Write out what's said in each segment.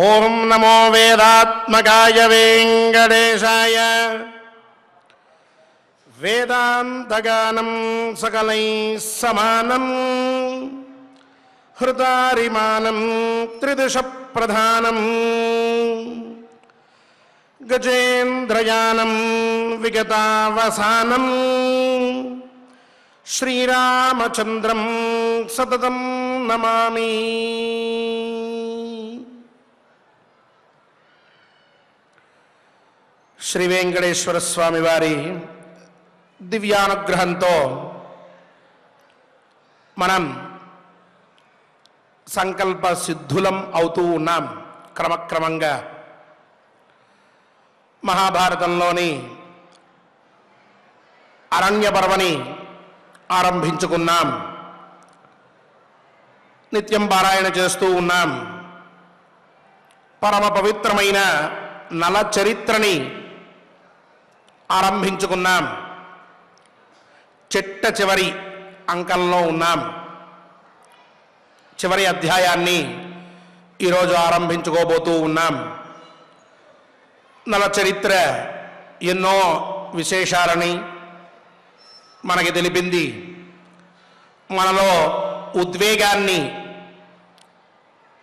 ఓం నమో వేదాత్మకాయ వెంకటేశాయ. వేదాంతగానం సకలై సమానం హృదారిమానం త్రిదశ ప్రధానం గజేంద్రయానం విగతావసానం శ్రీరామచంద్రం సతతం నమామి. శ్రీ వెంకటేశ్వర స్వామి వారి దివ్యానుగ్రహంతో మనం సంకల్ప సిద్ధులం అవుతూ ఉన్నాం. క్రమక్రమంగా మహాభారతంలోని అరణ్య పర్వని ఆరంభించుకున్నాం. నిత్యం పారాయణ చేస్తూ ఉన్నాం. పరమ పవిత్రమైన నల చరిత్రని ఆరంభించుకున్నాం. చిట్ట చివరి అంకంలో ఉన్నాం. చివరి అధ్యాయాన్ని ఈరోజు ఆరంభించుకోబోతూ ఉన్నాం. నల చరిత్ర ఎన్నో విశేషాలని మనకి తెలిపింది. మనలో ఉద్వేగాన్ని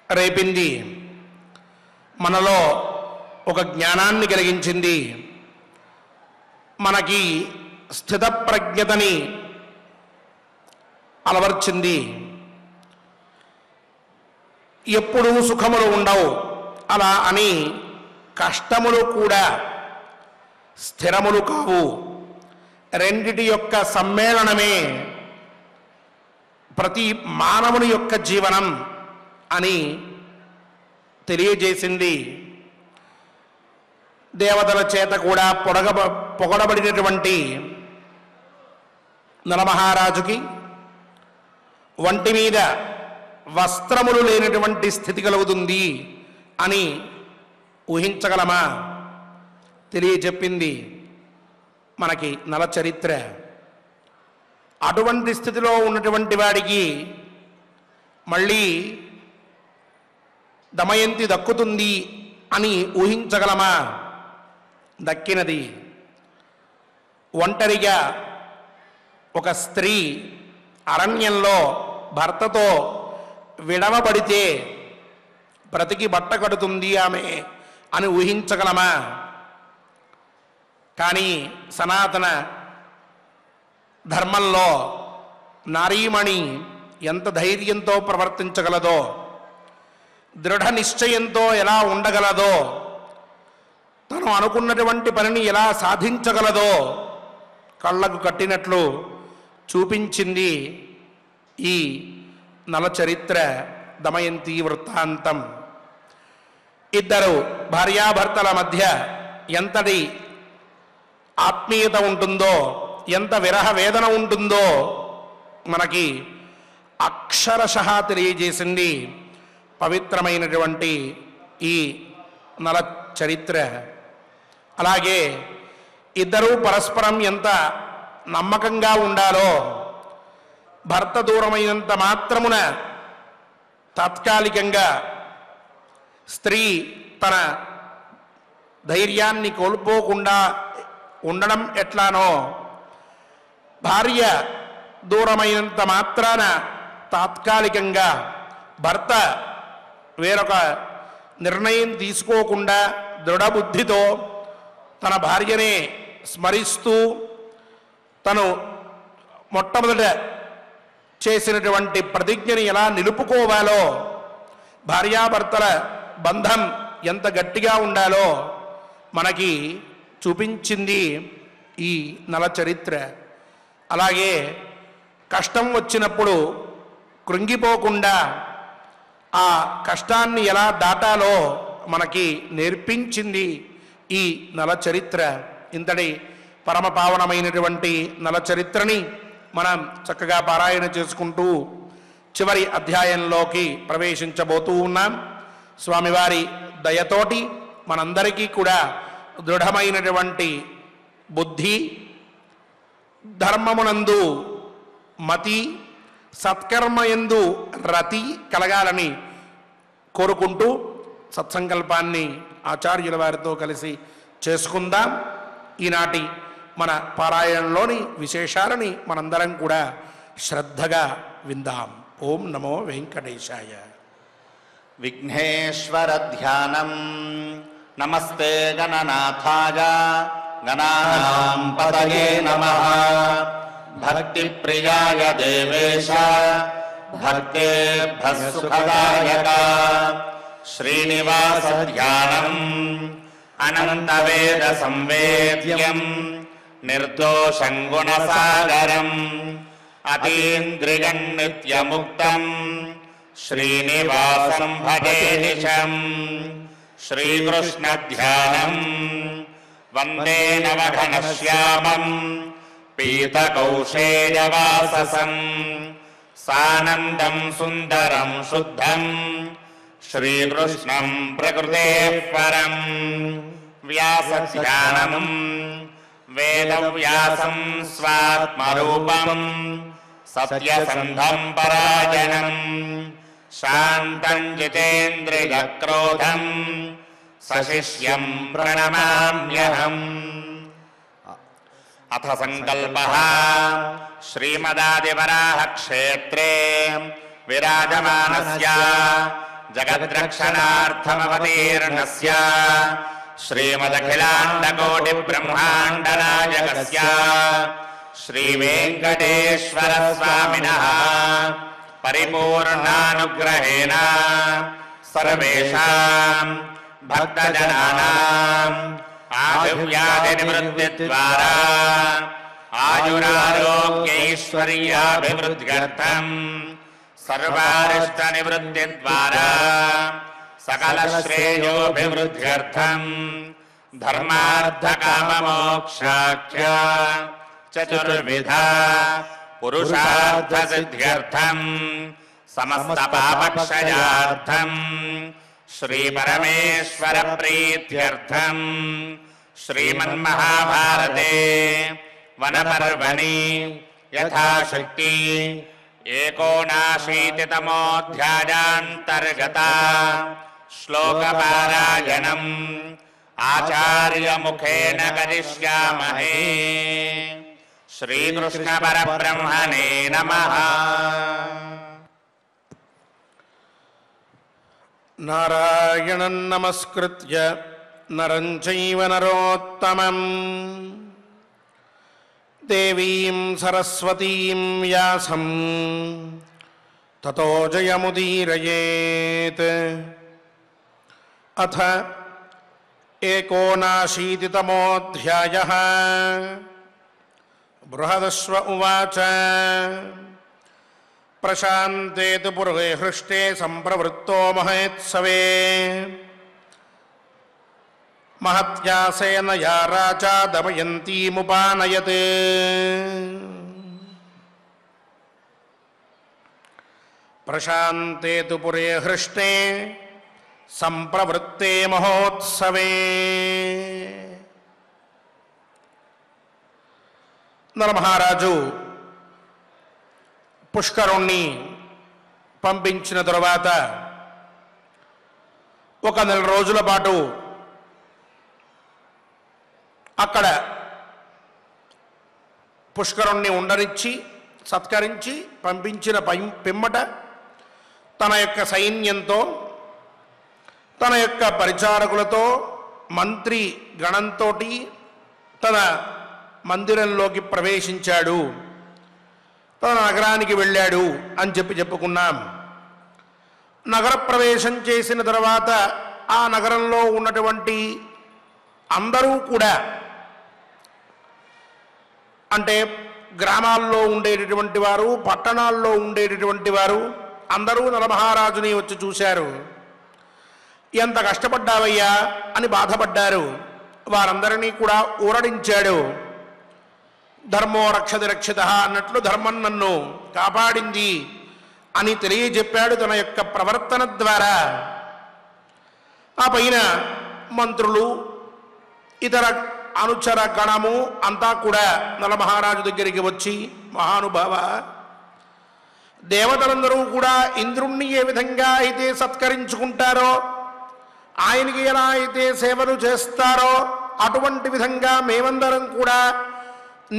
రేపింది. మనలో ఒక జ్ఞానాన్ని కలిగించింది. మనకి స్థితప్రజ్ఞతని అలవర్చింది. ఎప్పుడూ సుఖములు ఉండవు, అలా అని కష్టములు కూడా స్థిరములు కావు. రెండిటి యొక్క సమ్మేళనమే ప్రతి మానవుని యొక్క జీవనం అని తెలియజేసింది. దేవతల చేత కూడా పొగడబడినటువంటి నలమహారాజుకి ఒంటి మీద వస్త్రములు లేనటువంటి స్థితి కలుగుతుంది అని ఊహించగలమా? తెలియజెప్పింది మనకి నల చరిత్ర. అటువంటి స్థితిలో ఉన్నటువంటి వాడికి మళ్ళీ దమయంతి దక్కుతుంది అని ఊహించగలమా? దక్కినది. ఒంటరిగా ఒక స్త్రీ అరణ్యంలో భర్తతో విడవబడితే బ్రతికి బట్ట కడుతుంది ఆమె అని ఊహించగలమా? కానీ సనాతన ధర్మంలో నారీమణి ఎంత ధైర్యంతో ప్రవర్తించగలదో, దృఢ నిశ్చయంతో ఎలా ఉండగలదో, తను అనుకున్నటువంటి పనిని ఎలా సాధించగలదో కళ్ళకు కట్టినట్లు చూపించింది ఈ నల చరిత్ర, దమయంతి వృత్తాంతం. ఇద్దరు భార్యాభర్తల మధ్య ఎంతటి ఆత్మీయత ఉంటుందో, ఎంత విరహ వేదన ఉంటుందో మనకి అక్షరశః తెలియజేసింది పవిత్రమైనటువంటి ఈ నల చరిత్ర. అలాగే ఇద్దరూ పరస్పరం ఎంత నమ్మకంగా ఉండాలో, భర్త దూరమైనంత మాత్రమున తాత్కాలికంగా స్త్రీ తన ధైర్యాన్ని కోల్పోకుండా ఉండడం ఎట్లానో, భార్య దూరమైనంత మాత్రాన తాత్కాలికంగా భర్త వేరొక నిర్ణయం తీసుకోకుండా దృఢబుద్ధితో తన భార్యనే స్మరిస్తూ తను మొట్టమొదట చేసినటువంటి ప్రతిజ్ఞని ఎలా నిలుపుకోవాలో, భార్యాభర్తల బంధం ఎంత గట్టిగా ఉండాలో మనకి చూపించింది ఈ నల చరిత్ర. అలాగే కష్టం వచ్చినప్పుడు కృంగిపోకుండా ఆ కష్టాన్ని ఎలా దాటాలో మనకి నేర్పించింది ఈ నల చరిత్ర. ఇంతటి పరమపావనమైనటువంటి నల చరిత్రని మనం చక్కగా పారాయణ చేసుకుంటూ చివరి అధ్యాయంలోకి ప్రవేశించబోతూ ఉన్నాం. స్వామివారి దయతోటి మనందరికీ కూడా దృఢమైనటువంటి బుద్ధి, ధర్మమునందు మతి, సత్కర్మయందు రతి కలగాలని కోరుకుంటూ సత్సంకల్పాన్ని ఆచార్యుల వారితో కలిసి చేసుకుందాం. ఈనాటి మన పారాయణంలోని విశేషాలని మనందరం కూడా శ్రద్ధగా విందాం. ఓం నమో వెంకటేశాయ. విఘ్నేశ్వర ధ్యానం. నమస్తే గణనాథాయ గణానాం పతయే నమః. భక్తి ప్రియాయ దేవేశ భక్తేభ్యః సుఖదాయక. శ్రీనివాస ధ్యానం అనంత వేద సంవేద్యం నిర్దోషం గుణసాగరం అతీంద్రియం నిత్యముక్తం శ్రీనివాసం భజే నిశం. శ్రీకృష్ణ ధ్యానం వందే నవఘనశ్యామం పీతకౌశేయవాససం సానందం సుందరం శుద్ధం శ్రీకృష్ణం ప్రకృతేః పరం. వ్యాసధ్యానం వేదవ్యాసం స్వాత్మరూపం సత్యసంధం పరాయణం శాంతం జితేంద్రియక్రోధం సశిష్యం ప్రణమామ్యహం. అథ సంకల్పః శ్రీమదాదివరాహ క్షేత్రే విరాజమానస్య జగద్రక్షణార్థమవతీర్ణస్య శ్రీమదఖిలాండకోటి బ్రహ్మాండనాయకస్య శ్రీవేంకటేశ్వర స్వామినః పరిపూర్ణానుగ్రహేణ సర్వేషాం భక్తజనానాం ఆదివ్యాధి నివృత్తి ద్వారా ఆయురారోగ్యైశ్వర్యాభివృద్ధ్యర్థం సర్వారిష్ట నివృత్తి ద్వారా సకల శ్రేయోభివృద్ధ్యర్థం ధర్మార్థ కామ మోక్షాఖ్య చతుర్విధ పురుషార్థ సిద్ధ్యర్థం సమస్త పాపక్షయార్థం శ్రీ పరమేశ్వర ప్రీత్యర్థం శ్రీమన్మహాభారతే వనపర్వణి యథాశక్తి 79తమోऽధ్యాయాంతర్గత శ్లోకపారాయణం ఆచార్యముఖేన కరిష్యామహే. శ్రీకృష్ణ పరబ్రహ్మణే నమః. నారాయణం నమస్కృత్య నరం చైవ నరోత్తమం దేవీం సరస్వతీం వ్యాసం తతో జయముదీరయేత్. అథ 79తమోऽధ్యాయః. బృహదశ్వ ఉవాచ ప్రశాంతే తు పురుషే హృష్టే సంప్రవృత్తో మహేత్సవే మహత్యాసేన యా రాజా దమయంతీముపానయత్. ప్రశాంతే తు పురే హృష్టే సంప్రవృత్తే మహోత్సవే. నరమహారాజు పుష్కరుణ్ణి పంపించిన తరువాత 1 నెల రోజుల పాటు అక్కడ పుష్కరుణ్ణి ఉండనిచ్చి సత్కరించి పంపించిన పిమ్మట తన యొక్క సైన్యంతో తన యొక్క పరిచారకులతో మంత్రి గణంతో తన మందిరంలోకి ప్రవేశించాడు, తన నగరానికి వెళ్ళాడు అని చెప్పుకున్నాం. నగర ప్రవేశం చేసిన తర్వాత ఆ నగరంలో ఉన్నటువంటి అందరూ కూడా, అంటే గ్రామాల్లో ఉండేటటువంటి వారు, పట్టణాల్లో ఉండేటటువంటి వారు అందరూ నరమహారాజుని వచ్చి చూశారు. ఎంత కష్టపడ్డావయ్యా అని బాధపడ్డారు. వారందరినీ కూడా ఊరడించాడు. ధర్మో రక్షతి రక్షిత అన్నట్లు ధర్మం నన్ను కాపాడింది అని తెలియజెప్పాడు తన యొక్క ప్రవర్తన ద్వారా. ఆ పైన మంత్రులు, ఇతర అనుచర గణము అంతా కూడా నలమహారాజు దగ్గరికి వచ్చి, మహానుభావ, దేవతలందరూ కూడా ఇంద్రుణ్ణి ఏ విధంగా అయితే సత్కరించుకుంటారో ఆయనకి ఎలా అయితే సేవలు చేస్తారో అటువంటి విధంగా మేమందరం కూడా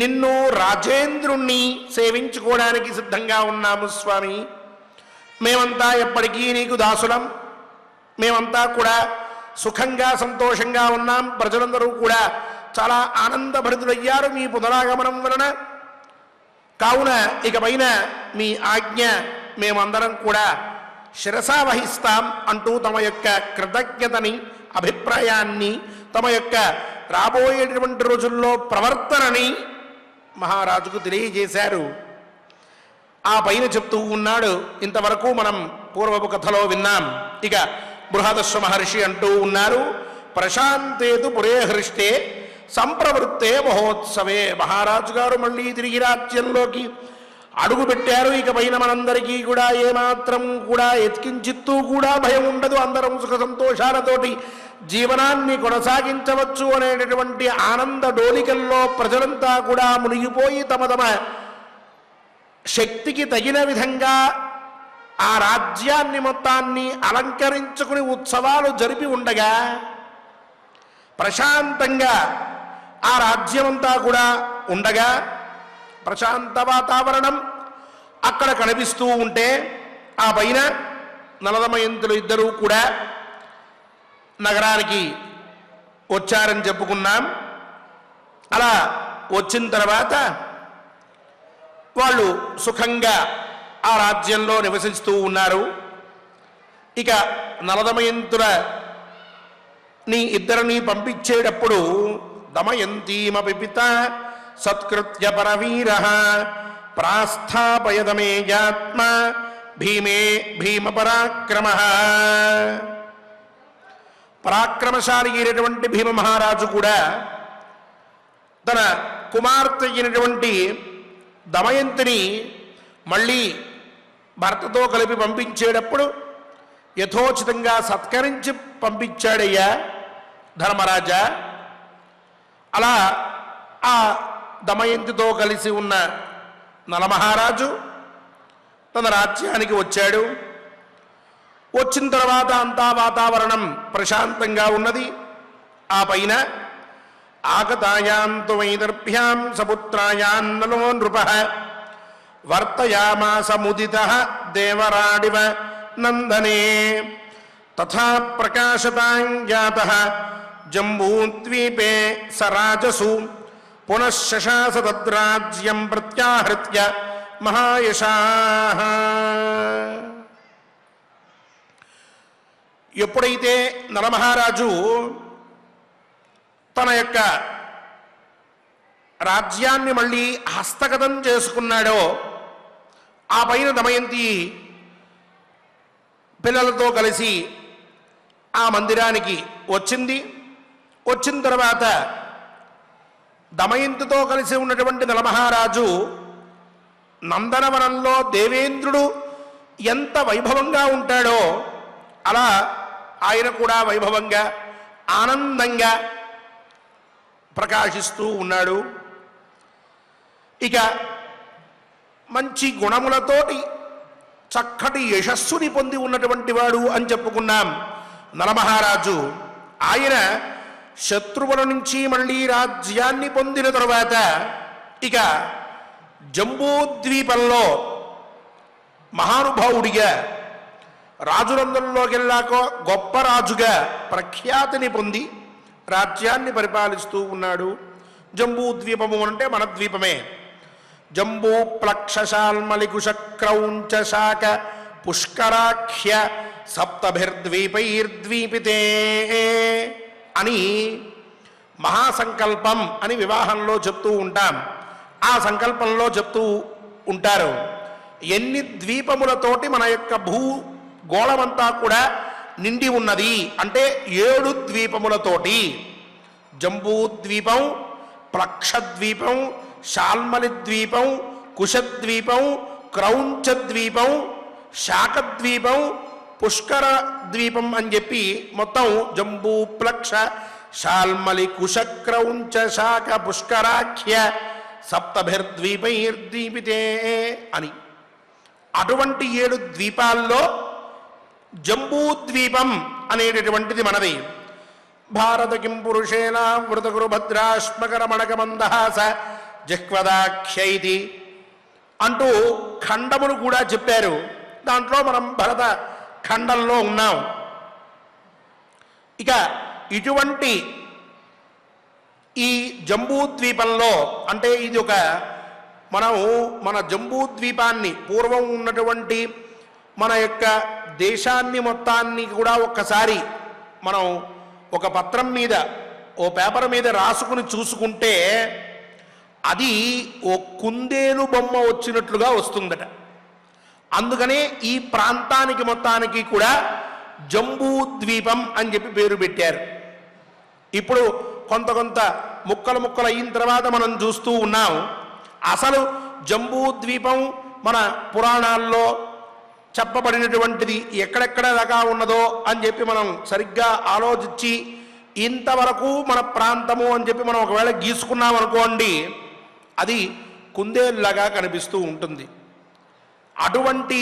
నిన్ను రాజేంద్రుణ్ణి సేవించుకోవడానికి సిద్ధంగా ఉన్నాము స్వామి. మేమంతా ఎప్పటికీ నీకు దాసులం. మేమంతా కూడా సుఖంగా సంతోషంగా ఉన్నాం. ప్రజలందరూ కూడా చాలా ఆనందభరితులయ్యారు మీ పునరాగమనం వలన. కావున ఇకపైన మీ ఆజ్ఞ మేమందరం కూడా శిరసా వహిస్తాం అంటూ తమ యొక్క కృతజ్ఞతని, అభిప్రాయాన్ని, తమ యొక్క రాబోయేటువంటి రోజుల్లో ప్రవర్తనని మహారాజుకు తెలియజేశారు. ఆ పైన చెప్తూ ఉన్నాడు. ఇంతవరకు మనం పూర్వపు కథలో విన్నాం. ఇక బృహదశ్వ మహర్షి అంటూ ఉన్నారు, ప్రశాంతేతు పురే హృష్టే సంప్రవృత్తే మహోత్సవే. మహారాజు గారు మళ్ళీ తిరిగి రాజ్యంలోకి అడుగు పెట్టారు. ఇక పైన మనందరికీ కూడా ఏమాత్రం కూడా ఎత్కించిత్తూ కూడా భయం ఉండదు. అందరం సుఖ సంతోషాలతోటి జీవనాన్ని కొనసాగించవచ్చు అనేటటువంటి ఆనంద డోలికల్లో ప్రజలంతా కూడా మునిగిపోయి తమ తమ శక్తికి తగిన విధంగా ఆ రాజ్యాన్ని మొత్తాన్ని అలంకరించుకుని ఉత్సవాలు జరిపి ఉండగా ప్రశాంతంగా ఆ రాజ్యమంతా కూడా ఉండగా ప్రశాంత వాతావరణం అక్కడ కనిపిస్తూ ఉంటే ఆ పైన నలదమయంతులు ఇద్దరూ కూడా నగరానికి వచ్చారని చెప్పుకున్నాం. అలా వచ్చిన తర్వాత వాళ్ళు సుఖంగా ఆ రాజ్యంలో నివసిస్తూ ఉన్నారు. ఇక నలదమయంతుల నీ ఇద్దరిని పంపించేటప్పుడు దమయంతీమపి పిత సత్కృత్య పరవీర ప్రాస్థాపయదమేయాత్మ భీమే భీమ పరాక్రమ. పరాక్రమశాలి అయినటువంటి భీమ మహారాజు కూడా తన కుమార్తె అయినటువంటి దమయంతిని మళ్ళీ భర్తతో కలిపి పంపించేటప్పుడు యథోచితంగా సత్కరించి పంపించాడయ్యా ధర్మరాజా. అలా ఆ దమయంతితో కలిసి ఉన్న నలమహారాజు తన రాజ్యానికి వచ్చాడు. వచ్చిన తర్వాత అంతా వాతావరణం ప్రశాంతంగా ఉన్నది. ఆ పైన ఆగతాయాంతు వైదర్భ్యాం సపుత్రాయాన్నలో నృపః వర్తయామాస ముదితః దేవరాడివ నందనే తథా ప్రకాశతాం జాతః జంబూద్వీపే సరాజసు పునఃశశాస తద్రాజ్యం ప్రత్యాహృత్య మహాయశాః. ఎప్పుడైతే నలమహారాజు తన యొక్క రాజ్యాన్ని మళ్ళీ హస్తగతం చేసుకున్నాడో ఆ పైన దమయంతి పిల్లలతో కలిసి ఆ మందిరానికి వచ్చింది. వచ్చిన తర్వాత దమయంతితో కలిసి ఉన్నటువంటి నలమహారాజు నందనవనంలో దేవేంద్రుడు ఎంత వైభవంగా ఉంటాడో అలా ఆయన కూడా వైభవంగా ఆనందంగా ప్రకాశిస్తూ ఉన్నాడు. ఇక మంచి గుణములతోటి చక్కటి యశస్సుని పొంది ఉన్నటువంటి వాడు అని చెప్పుకున్నాం నలమహారాజు. ఆయన శత్రువుల నుంచి మళ్ళీ రాజ్యాన్ని పొందిన తరువాత ఇక జంబూద్వీపంలో మహానుభావుడిగా రాజులందరిలోకెల్లాక గొప్ప రాజుగా ప్రఖ్యాతిని పొంది రాజ్యాన్ని పరిపాలిస్తూ ఉన్నాడు. జంబూద్వీపము అంటే మన ద్వీపమే. జంబూ ప్లక్షశాల్మలికుశక్రౌంచ శాక పుష్కరాఖ్య సప్తభిర్ద్వీపైర్ద్వీపితే అని మహాసంకల్పం అని వివాహంలో చెప్తూ ఉంటాం. ఆ సంకల్పంలో చెప్తూ ఉంటారు ఎన్ని ద్వీపములతోటి మన యొక్క భూగోళమంతా కూడా నిండి ఉన్నది అంటే 7 ద్వీపములతోటి. జంబూద్వీపం, ప్లక్షద్వీపం, శాల్మలి ద్వీపం, కుశద్వీపం, క్రౌంచద్వీపం, శాకద్వీపం, పుష్కర ద్వీపం అని చెప్పి మొత్తం జంబూ ప్లక్ష శాల్మలి కుశక్రౌంచ శాక పుష్కరాఖ్య సప్తభిర్ద్వీపైర్ద్వీపితే అని. అటువంటి 7 ద్వీపాల్లో జంబూద్వీపం అనేటటువంటిది మనది. భారత కిం పురుషేణ వృతగురు భద్రాశ్మకరమణక మందహాస జిహ్వదాఖ్యైతి అంటూ ఖండములు కూడా చెప్పారు. దాంట్లో మనం భరత ఖండంలో ఉన్నాం. ఇక ఇటువంటి ఈ జంబూద్వీపంలో అంటే ఇది ఒక మన జంబూద్వీపాన్ని పూర్వం ఉన్నటువంటి మన యొక్క దేశాన్ని మొత్తాన్ని కూడా ఒక్కసారి మనం ఒక పత్రం మీద ఓ పేపర్ మీద రాసుకుని చూసుకుంటే అది ఓ కుందేలు బొమ్మ వచ్చినట్లుగా వస్తుందట. అందుకనే ఈ ప్రాంతానికి మొత్తానికి కూడా జంబూద్వీపం అని చెప్పి పేరు పెట్టారు. ఇప్పుడు కొంత ముక్కలు అయిన తర్వాత మనం చూస్తూ ఉన్నాం. అసలు జంబూద్వీపం మన పురాణాల్లో చెప్పబడినటువంటిది ఎక్కడెక్కడ దాకా ఉన్నదో అని చెప్పి మనం సరిగ్గా ఆలోచించి ఇంతవరకు మన ప్రాంతము అని చెప్పి మనం ఒకవేళ గీసుకున్నాం అనుకోండి, అది కుందేలులాగా కనిపిస్తూ ఉంటుంది. అటువంటి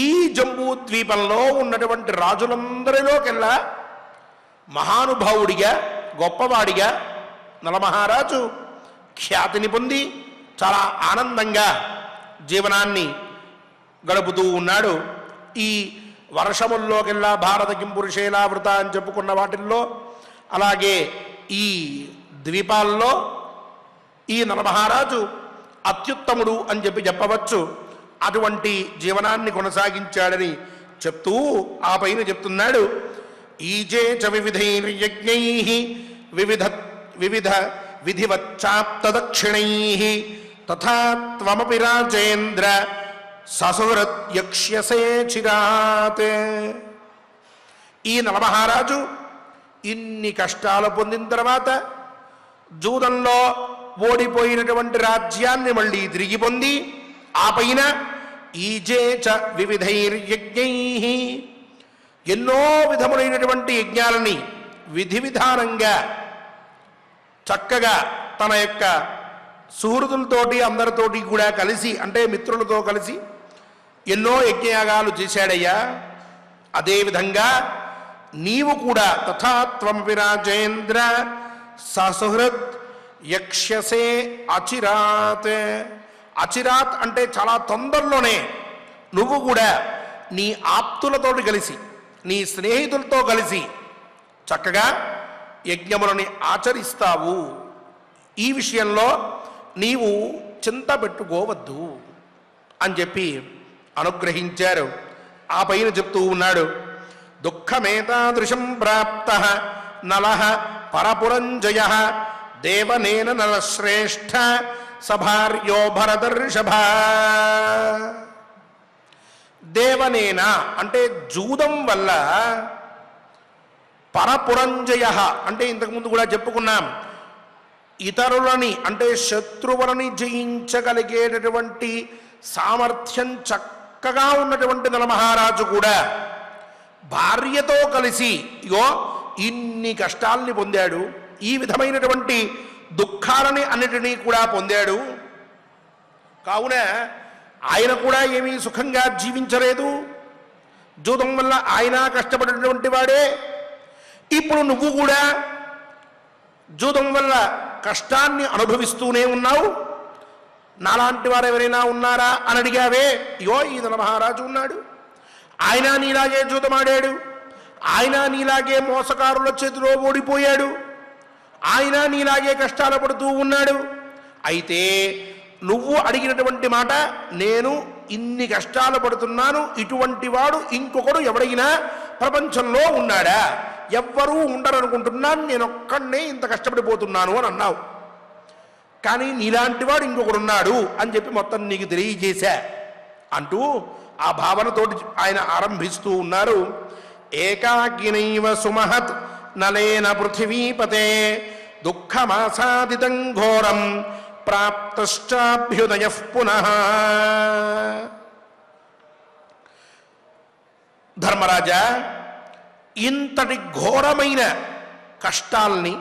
ఈ జంబూద్వీపంలో ఉన్నటువంటి రాజులందరిలోకెల్లా మహానుభావుడిగా గొప్పవాడిగా నలమహారాజు ఖ్యాతిని పొంది చాలా ఆనందంగా జీవనాన్ని గడుపుతూ ఉన్నాడు. ఈ వర్షముల్లోకెల్లా భారత కిం పురుషేలా వృత అని చెప్పుకున్న వాటిల్లో అలాగే ఈ ద్వీపాల్లో ఈ నలమహారాజు అత్యుత్తముడు అని చెప్పవచ్చు. అటువంటి జీవనాన్ని కొనసాగించాడని చెప్తూ ఆ పైన చెప్తున్నాడు. ఈజే చ వివిధైర్యజ్ఞైః వివిధ విధివచ్చాప్తదక్షిణైః తథా త్వమపి రాజేంద్ర ససుహృత్ యక్ష్యసే చిరాత్. ఈ నలమహారాజు ఇన్ని కష్టాలు పొందిన తర్వాత జూదంలో ఓడిపోయినటువంటి రాజ్యాన్ని మళ్ళీ తిరిగి పొంది ఆ పైన ఈజే చ వివిధైర్యజ్ఞైః ఎన్నో విధములైనటువంటి యజ్ఞాలని విధి విధానంగా చక్కగా తన యొక్క సుహృతులతోటి అందరితోటి కూడా కలిసి అంటే మిత్రులతో కలిసి ఎన్నో యజ్ఞయాగాలు చేశాడయ్యా. అదేవిధంగా నీవు కూడా తథాత్వమపి రాజేంద్ర ససుహృత్ యక్ష్యసే అచిరాత్. అచిరాత్ అంటే చాలా తొందరలోనే నువ్వు కూడా నీ ఆప్తులతోటి కలిసి నీ స్నేహితులతో కలిసి చక్కగా యజ్ఞములని ఆచరిస్తావు. ఈ విషయంలో నీవు చింత పెట్టుకోవద్దు అని చెప్పి అనుగ్రహించారు. ఆ పైన చెప్తూ ఉన్నాడు. దుఃఖమేతాదృశం ప్రాప్త నలః పరపురంజయ దేవనేన నరశ్రేష్ఠ సభార్యో భరతర్షభ. దేవనేన అంటే జూదం వల్ల, పరపురంజయ అంటే ఇంతకుముందు కూడా చెప్పుకున్నాం, ఇతరులని అంటే శత్రువులని జయించగలిగేటటువంటి సామర్థ్యం చక్కగా ఉన్నటువంటి నలమహారాజు కూడా భార్యతో కలిసి ఇగో ఇన్ని కష్టాల్ని పొందాడు, ఈ విధమైనటువంటి దుఃఖాలని అన్నిటినీ కూడా పొందాడు. కావున ఆయన కూడా ఏమీ సుఖంగా జీవించలేదు. జూదం వల్ల ఆయన కష్టపడినటువంటి వాడే. ఇప్పుడు నువ్వు కూడా జూదం వల్ల కష్టాన్ని అనుభవిస్తూనే ఉన్నావు. నాలాంటి వారు ఎవరైనా ఉన్నారా అని అడిగావే. ఇగో ఈ నలమహారాజు ఉన్నాడు, ఆయన నీలాగే జూదమాడాడు, ఆయన నీలాగే మోసకారుల చేతిలో ఓడిపోయాడు, ఆయన నీలాగే కష్టాలు పడుతూ ఉన్నాడు. అయితే నువ్వు అడిగినటువంటి మాట, నేను ఇన్ని కష్టాలు పడుతున్నాను, ఇటువంటి వాడు ఇంకొకడు ఎవడైనా ప్రపంచంలో ఉన్నాడా? ఎవ్వరూ ఉండరనుకుంటున్నాను, నేను ఒక్కడనే ఇంత కష్టపడిపోతున్నాను అని అన్నావు. కానీ నీలాంటి వాడు ఇంకొకడున్నాడు అని చెప్పి మొత్తం నీకు తెలియజేశా అంటూ ఆ భావనతోటి ఆయన ఆరంభిస్తూ ఉన్నారు. ఏకాకినైవ సుమహత్ నలేన పృథివీపతే దుఃఖమాసాదితం ఘోరం ప్రాప్తశ్చాభ్యుదయ పునః. ధర్మరాజా, ఇంతటి ఘోరమైన కష్టాల్ని,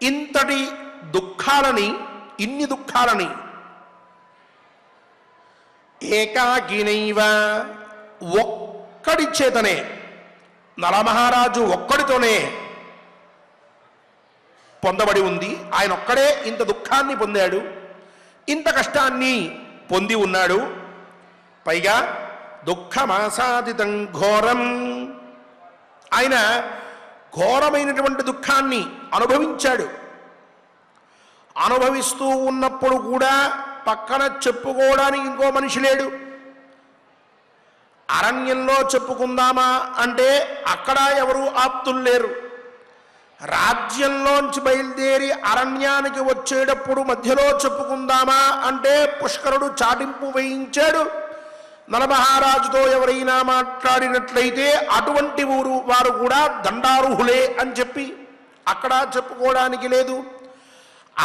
ఇంతటి దుఃఖాలని, ఇన్ని దుఃఖాలని ఏకాకినైవ ఒక్కడి చేతనే నలమహారాజు ఒక్కడితోనే పొందబడి ఉంది. ఆయన ఒక్కడే ఇంత దుఃఖాన్ని పొందాడు, ఇంత కష్టాన్ని పొంది ఉన్నాడు. పైగా దుఃఖమాసాదితం ఘోరం, ఆయన ఘోరమైనటువంటి దుఃఖాన్ని అనుభవించాడు. అనుభవిస్తూ ఉన్నప్పుడు కూడా పక్కన చెప్పుకోవడానికి ఇంకో మనిషి లేడు. అరణ్యంలో చెప్పుకుందామా అంటే అక్కడ ఎవరు ఆప్తులు లేరు. రాజ్యంలోంచి బయలుదేరి అరణ్యానికి వచ్చేటప్పుడు మధ్యలో చెప్పుకుందామా అంటే పుష్కరుడు చాటింపు వేయించాడు. నలమహారాజుతో ఎవరైనా మాట్లాడినట్లయితే అటువంటి వారు కూడా దండారుహులే అని చెప్పి అక్కడ చెప్పుకోవడానికి లేదు.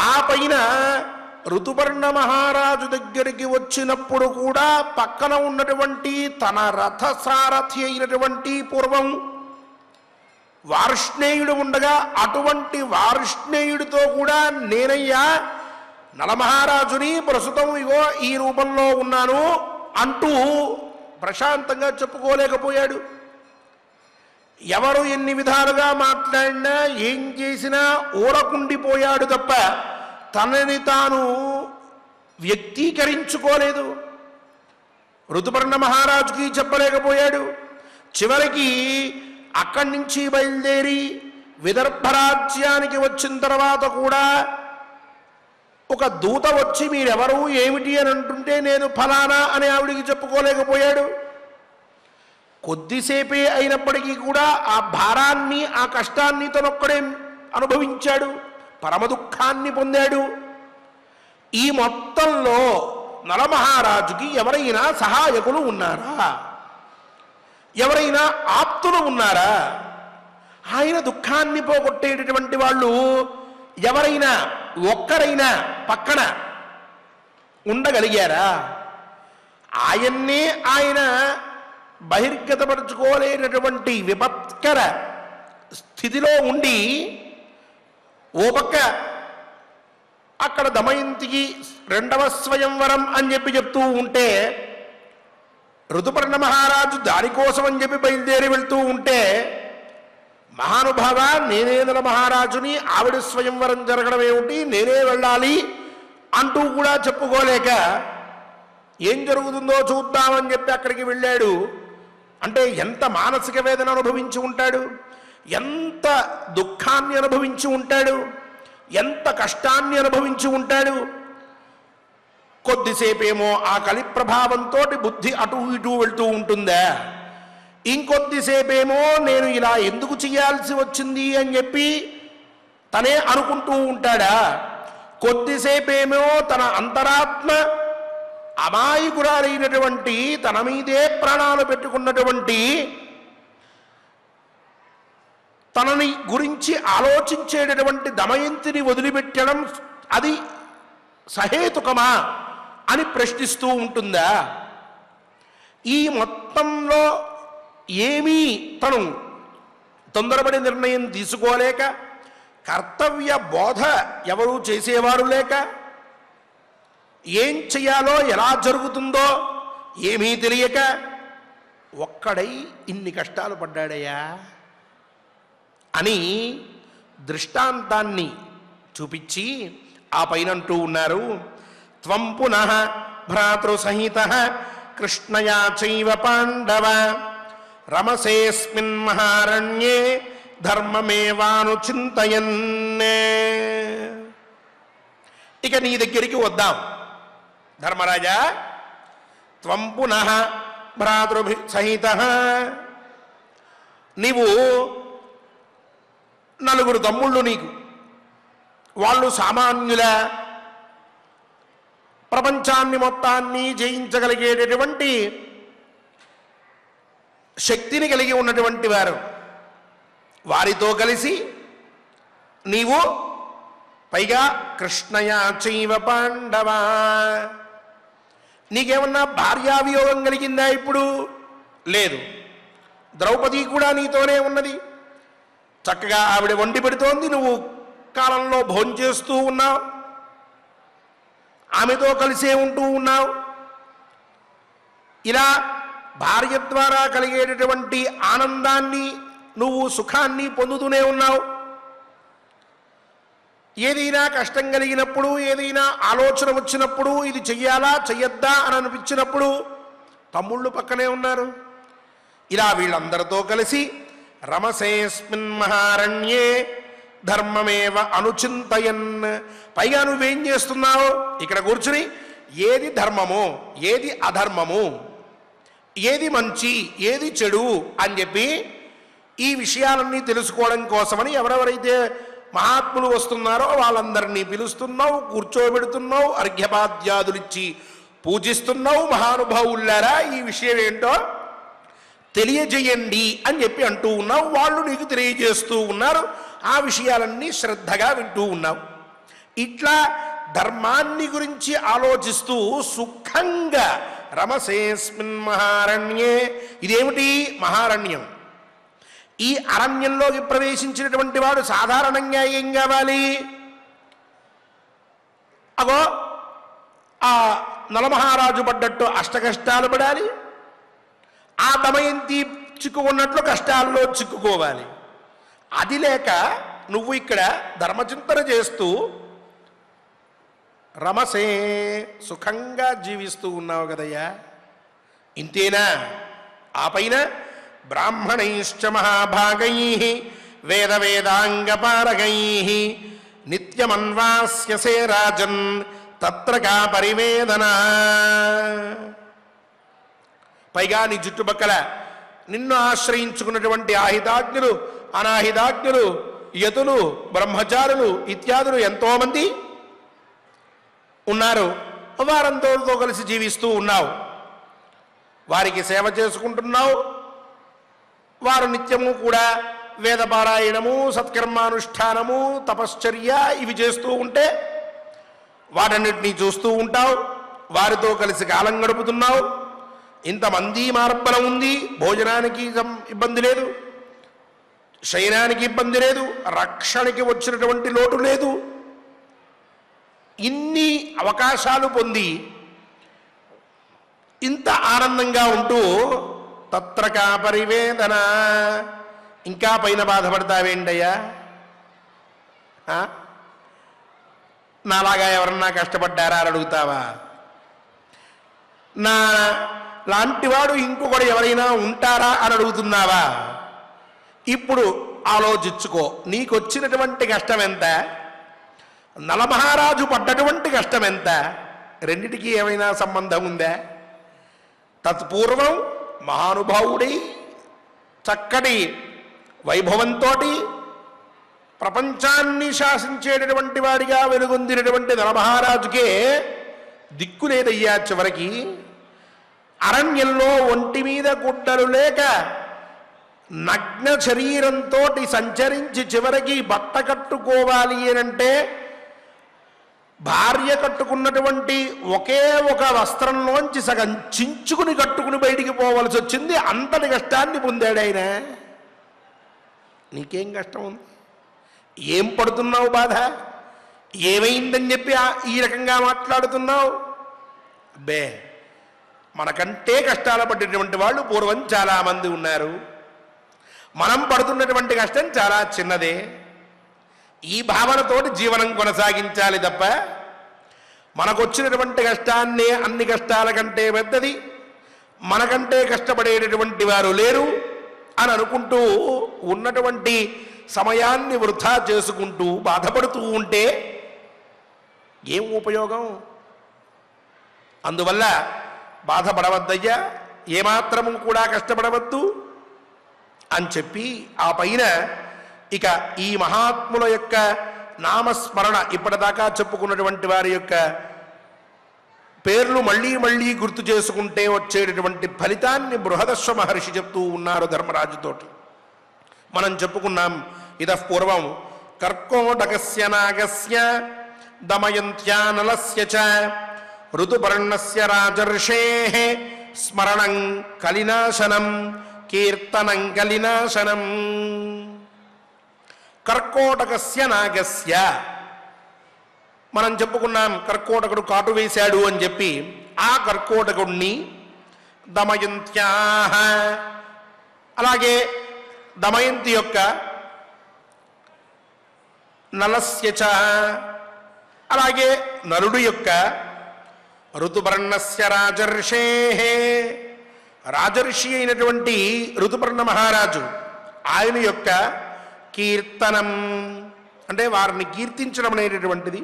ఆ పైన ఋతుపర్ణ మహారాజు దగ్గరికి వచ్చినప్పుడు కూడా పక్కన ఉన్నటువంటి తన రథసారథి అయినటువంటి పూర్వం వార్ష్ణేయుడు ఉండగా అటువంటి వార్ష్ణేయుడితో కూడా నేనయ్యా నలమహారాజుని ప్రస్తుతం ఇగో ఈ రూపంలో ఉన్నాను అంటూ ప్రశాంతంగా చెప్పుకోలేకపోయాడు. ఎవరు ఎన్ని విధాలుగా మాట్లాడినా ఏం చేసినా ఊరకుండిపోయాడు తప్ప తనని తాను వ్యక్తీకరించుకోలేదు. ఋతుపర్ణ మహారాజుకి చెప్పలేకపోయాడు. చివరికి అక్కడి నుంచి బయలుదేరి విదర్భరాజ్యానికి వచ్చిన తర్వాత కూడా ఒక దూత వచ్చి మీరెవరు ఏమిటి అని అంటుంటే నేను ఫలానా అని ఆవిడికి చెప్పుకోలేకపోయాడు. కొద్దిసేపే అయినప్పటికీ కూడా ఆ భారాన్ని ఆ కష్టాన్ని తనొక్కడే అనుభవించాడు, పరమ దుఃఖాన్ని పొందాడు. ఈ మొత్తంలో నలమహారాజుకి ఎవరైనా సహాయకులు ఉన్నారా? ఎవరైనా ఆప్తులు ఉన్నారా? ఆయన దుఃఖాన్ని పోగొట్టేటటువంటి వాళ్ళు ఎవరైనా ఒక్కరైనా పక్కన ఉండగలిగారా? ఆయన్నే ఆయన బహిర్గతపరుచుకోలేనటువంటి విపత్కర స్థితిలో ఉండి ఓ పక్క అక్కడ దమయంతికి రెండవ స్వయంవరం అని చెప్పి చెప్తూ ఉంటే ఋతుపర్ణ మహారాజు దానికోసం అని చెప్పి బయలుదేరి వెళ్తూ ఉంటే మహానుభావ నేనే నలమహారాజుని, ఆవిడ స్వయంవరం జరగడం ఏమిటి, నేనే వెళ్ళాలి అంటూ కూడా చెప్పుకోలేక ఏం జరుగుతుందో చూద్దామని చెప్పి అక్కడికి వెళ్ళాడు. అంటే ఎంత మానసిక వేదన అనుభవించి ఉంటాడు, ఎంత దుఃఖాన్ని అనుభవించి ఉంటాడు, ఎంత కష్టాన్ని అనుభవించి ఉంటాడు. కొద్దిసేపేమో ఆ కలి ప్రభావంతో బుద్ధి అటు ఇటు వెళ్తూ ఉంటుందా, ఇంకొద్దిసేపేమో నేను ఇలా ఎందుకు చేయాల్సి వచ్చింది అని చెప్పి తనే అనుకుంటూ ఉంటాడా, కొద్దిసేపేమో తన అంతరాత్మ అమాయకురాలైనటువంటి తన మీదే ప్రాణాలు పెట్టుకున్నటువంటి తనని గురించి ఆలోచించేటటువంటి దమయంతిని వదిలిపెట్టడం అది సహేతుకమా అని ప్రశ్నిస్తూ ఉంటుందా? ఈ మొత్తంలో ఏమీ తను తొందరపడి నిర్ణయం తీసుకోలేక, కర్తవ్య బోధ ఎవరూ చేసేవారు లేక, ఏం చెయ్యాలో ఎలా జరుగుతుందో ఏమీ తెలియక ఒక్కడై ఇన్ని కష్టాలు పడ్డాడయ్యా అని దృష్టాంతాన్ని చూపించి ఆ పైనంటూ ఉన్నారు. త్వం పునః భ్రాతృసహితః కృష్ణయా చైవ పాండవ రమసేస్మిన్ మహారణ్యే ధర్మమేవానుచింతయన్. ఇక నీ దగ్గరికి వద్దాం ధర్మరాజా. త్వం పునః భ్రాతృభి సహితః, నీవు నలుగురు తమ్ముళ్ళు నీకు, వాళ్ళు సామాన్యుల ప్రపంచాన్ని మొత్తాన్ని జయించగలిగేటటువంటి శక్తిని కలిగి ఉన్నటువంటి వారు. వారితో కలిసి నీవు పైగా కృష్ణయా చైవ పాండవ, నీకేమన్నా భార్యావియోగం కలిగిందా? ఇప్పుడు లేదు. ద్రౌపది కూడా నీతోనే ఉన్నది, చక్కగా ఆవిడ వండి పెడుతోంది, నువ్వు కాలంలో భోంచేస్తూ ఉన్నావు, ఆమెతో కలిసే ఉంటూ ఉన్నావు. ఇలా భార్య ద్వారా కలిగేటటువంటి ఆనందాన్ని నువ్వు సుఖాన్ని పొందుతూనే ఉన్నావు. ఏదైనా కష్టం కలిగినప్పుడు, ఏదైనా ఆలోచన వచ్చినప్పుడు ఇది చెయ్యాలా చెయ్యొద్దా అని అనిపించినప్పుడు తమ్ముళ్ళు పక్కనే ఉన్నారు. ఇలా వీళ్ళందరితో కలిసి రమసేస్మిన్ మహారణ్యే ధర్మమేవ అనుచింతయన్. పైగా నువ్వేం చేస్తున్నావు? ఇక్కడ కూర్చుని ఏది ధర్మము, ఏది అధర్మము, ఏది మంచి, ఏది చెడు అని చెప్పి ఈ విషయాలన్నీ తెలుసుకోవడం కోసమని ఎవరెవరైతే మహాత్ములు వస్తున్నారో వాళ్ళందరినీ పిలుస్తున్నావు, కూర్చోబెడుతున్నావు, అర్ఘ్యపాద్యాదులిచ్చి పూజిస్తున్నావు. మహానుభావులారా ఈ విషయం ఏంటో తెలియజేయండి అని చెప్పి అంటూ ఉన్నావు. వాళ్ళు నీకు తెలియజేస్తూ ఉన్నారు. ఆ విషయాలన్నీ శ్రద్ధగా వింటూ ఉన్నావు. ఇట్లా ధర్మాన్ని గురించి ఆలోచిస్తూ సుఖంగా రమసేస్మిన్ మహారణ్యే. ఇదేమిటి మహారణ్యం? ఈ అరణ్యంలోకి ప్రవేశించినటువంటి వాడు సాధారణంగా ఏం కావాలి? అగో ఆ నలమహారాజు పడ్డట్టు అష్టకష్టాలు పడాలి, ఆ దమయంతి చిక్కుకున్నట్లు కష్టాల్లో చిక్కుకోవాలి. అది లేక నువ్వు ఇక్కడ ధర్మచింతన చేస్తూ రమసే సుఖంగా జీవిస్తూ ఉన్నావు కదయ్యా. ఇంతేనా? ఆ పైన బ్రాహ్మణైశ్చ మహాభాగై వేద వేదాంగపారగై నిత్యమన్వాస్యసే రాజన్ తత్ర కా పరివేదన. పైగా నీ చుట్టుపక్కల నిన్ను ఆశ్రయించుకున్నటువంటి ఆహితాజ్ఞులు, అనాహితాజ్ఞులు, యతులు, బ్రహ్మచారులు ఇత్యాదులు ఎంతోమంది ఉన్నారు. వారందరితో కలిసి జీవిస్తూ ఉన్నావు, వారికి సేవ చేసుకుంటున్నావు. వారు నిత్యము కూడా వేదపారాయణము, సత్కర్మానుష్ఠానము, తపశ్చర్య ఇవి చేస్తూ ఉంటే వాటన్నిటినీ చూస్తూ ఉంటావు. వారితో కలిసి కాలం గడుపుతున్నావు. ఇంతమంది మార్బలం ఉంది, భోజనానికి ఇబ్బంది లేదు, శయనానికి ఇబ్బంది లేదు, రక్షణకి వచ్చినటువంటి లోటు లేదు. ఇన్ని అవకాశాలు పొంది ఇంత ఆనందంగా ఉంటూ తత్రకా పరివేదన, ఇంకా పైన బాధపడతావేంటయ్యా? నాలాగా ఎవరన్నా కష్టపడ్డారా అని అడుగుతావా? నా లాంటివాడు ఇంకొకడు ఎవరైనా ఉంటారా అని అడుగుతున్నావా? ఇప్పుడు ఆలోచించుకో, నీకొచ్చినటువంటి కష్టం ఎంత, నలమహారాజు పడ్డటువంటి కష్టం ఎంత? రెండిటికి ఏమైనా సంబంధం ఉందా? తత్పూర్వం మహానుభావుడై చక్కటి వైభవంతో ప్రపంచాన్ని శాసించేటటువంటి వాడిగా వెలుగొందినటువంటి నలమహారాజుకే దిక్కు లేదయ్యా. చివరికి అరణ్యంలో ఒంటి మీద గుడ్డలు లేక నగ్న శరీరంతో సంచరించి చివరికి బట్ట కట్టుకోవాలి అనంటే భార్య కట్టుకున్నటువంటి ఒకే ఒక వస్త్రంలోంచి సగం చించుకుని కట్టుకుని బయటికి పోవలసి వచ్చింది. అంతటి కష్టాన్ని పొందాడు ఆయన. నీకేం కష్టం ఉంది? ఏం పడుతున్నావు బాధ? ఏమైందని చెప్పి ఈ రకంగా మాట్లాడుతున్నావు? అబ్బే, మనకంటే కష్టాలు పడేటువంటి వాళ్ళు పూర్వం చాలామంది ఉన్నారు. మనం పడుతున్నటువంటి కష్టం చాలా చిన్నదే. ఈ భావనతోటి జీవనం కొనసాగించాలి తప్ప మనకొచ్చినటువంటి కష్టాన్నే అన్ని కష్టాల కంటే పెద్దది, మనకంటే కష్టపడేటటువంటి వారు లేరు అని అనుకుంటూ ఉన్నటువంటి సమయాన్ని వృధా చేసుకుంటూ బాధపడుతూ ఉంటే ఏం ఉపయోగం? అందువల్ల బాధపడవద్దయ్యా, ఏమాత్రము కూడా కష్టపడవద్దు అని చెప్పి ఆ పైన ఇక ఈ మహాత్ముల యొక్క నామస్మరణ, ఇప్పటిదాకా చెప్పుకున్నటువంటి వారి యొక్క పేర్లు మళ్ళీ మళ్ళీ గుర్తు చేసుకుంటే వచ్చేటటువంటి ఫలితాన్ని బృహదశ్వ మహర్షి చెప్తూ ఉన్నారు ధర్మరాజుతోటి. మనం చెప్పుకున్నాం ఇతః పూర్వం కర్కోటకస్య నాగస్య దమయంత్యానలస్య చ ఋతుపర్ణస్య రాజర్షేః స్మరణం కలినాశనం కీర్తనం కలినాశనం. కర్కోటకస్య నాగస్య మనం చెప్పుకున్నాం, కర్కోటకుడు కాటు వేశాడు అని చెప్పి ఆ కర్కోటకుడిని దమయంత్యాః, అలాగే దమయంతి యొక్క నలస్యచ, అలాగే నలుడు యొక్క ఋతుపర్ణస్య రాజర్షే, రాజర్షి అయినటువంటి ఋతుపర్ణ మహారాజు ఆయన యొక్క కీర్తనం అంటే వారిని కీర్తించడం అనేటటువంటిది,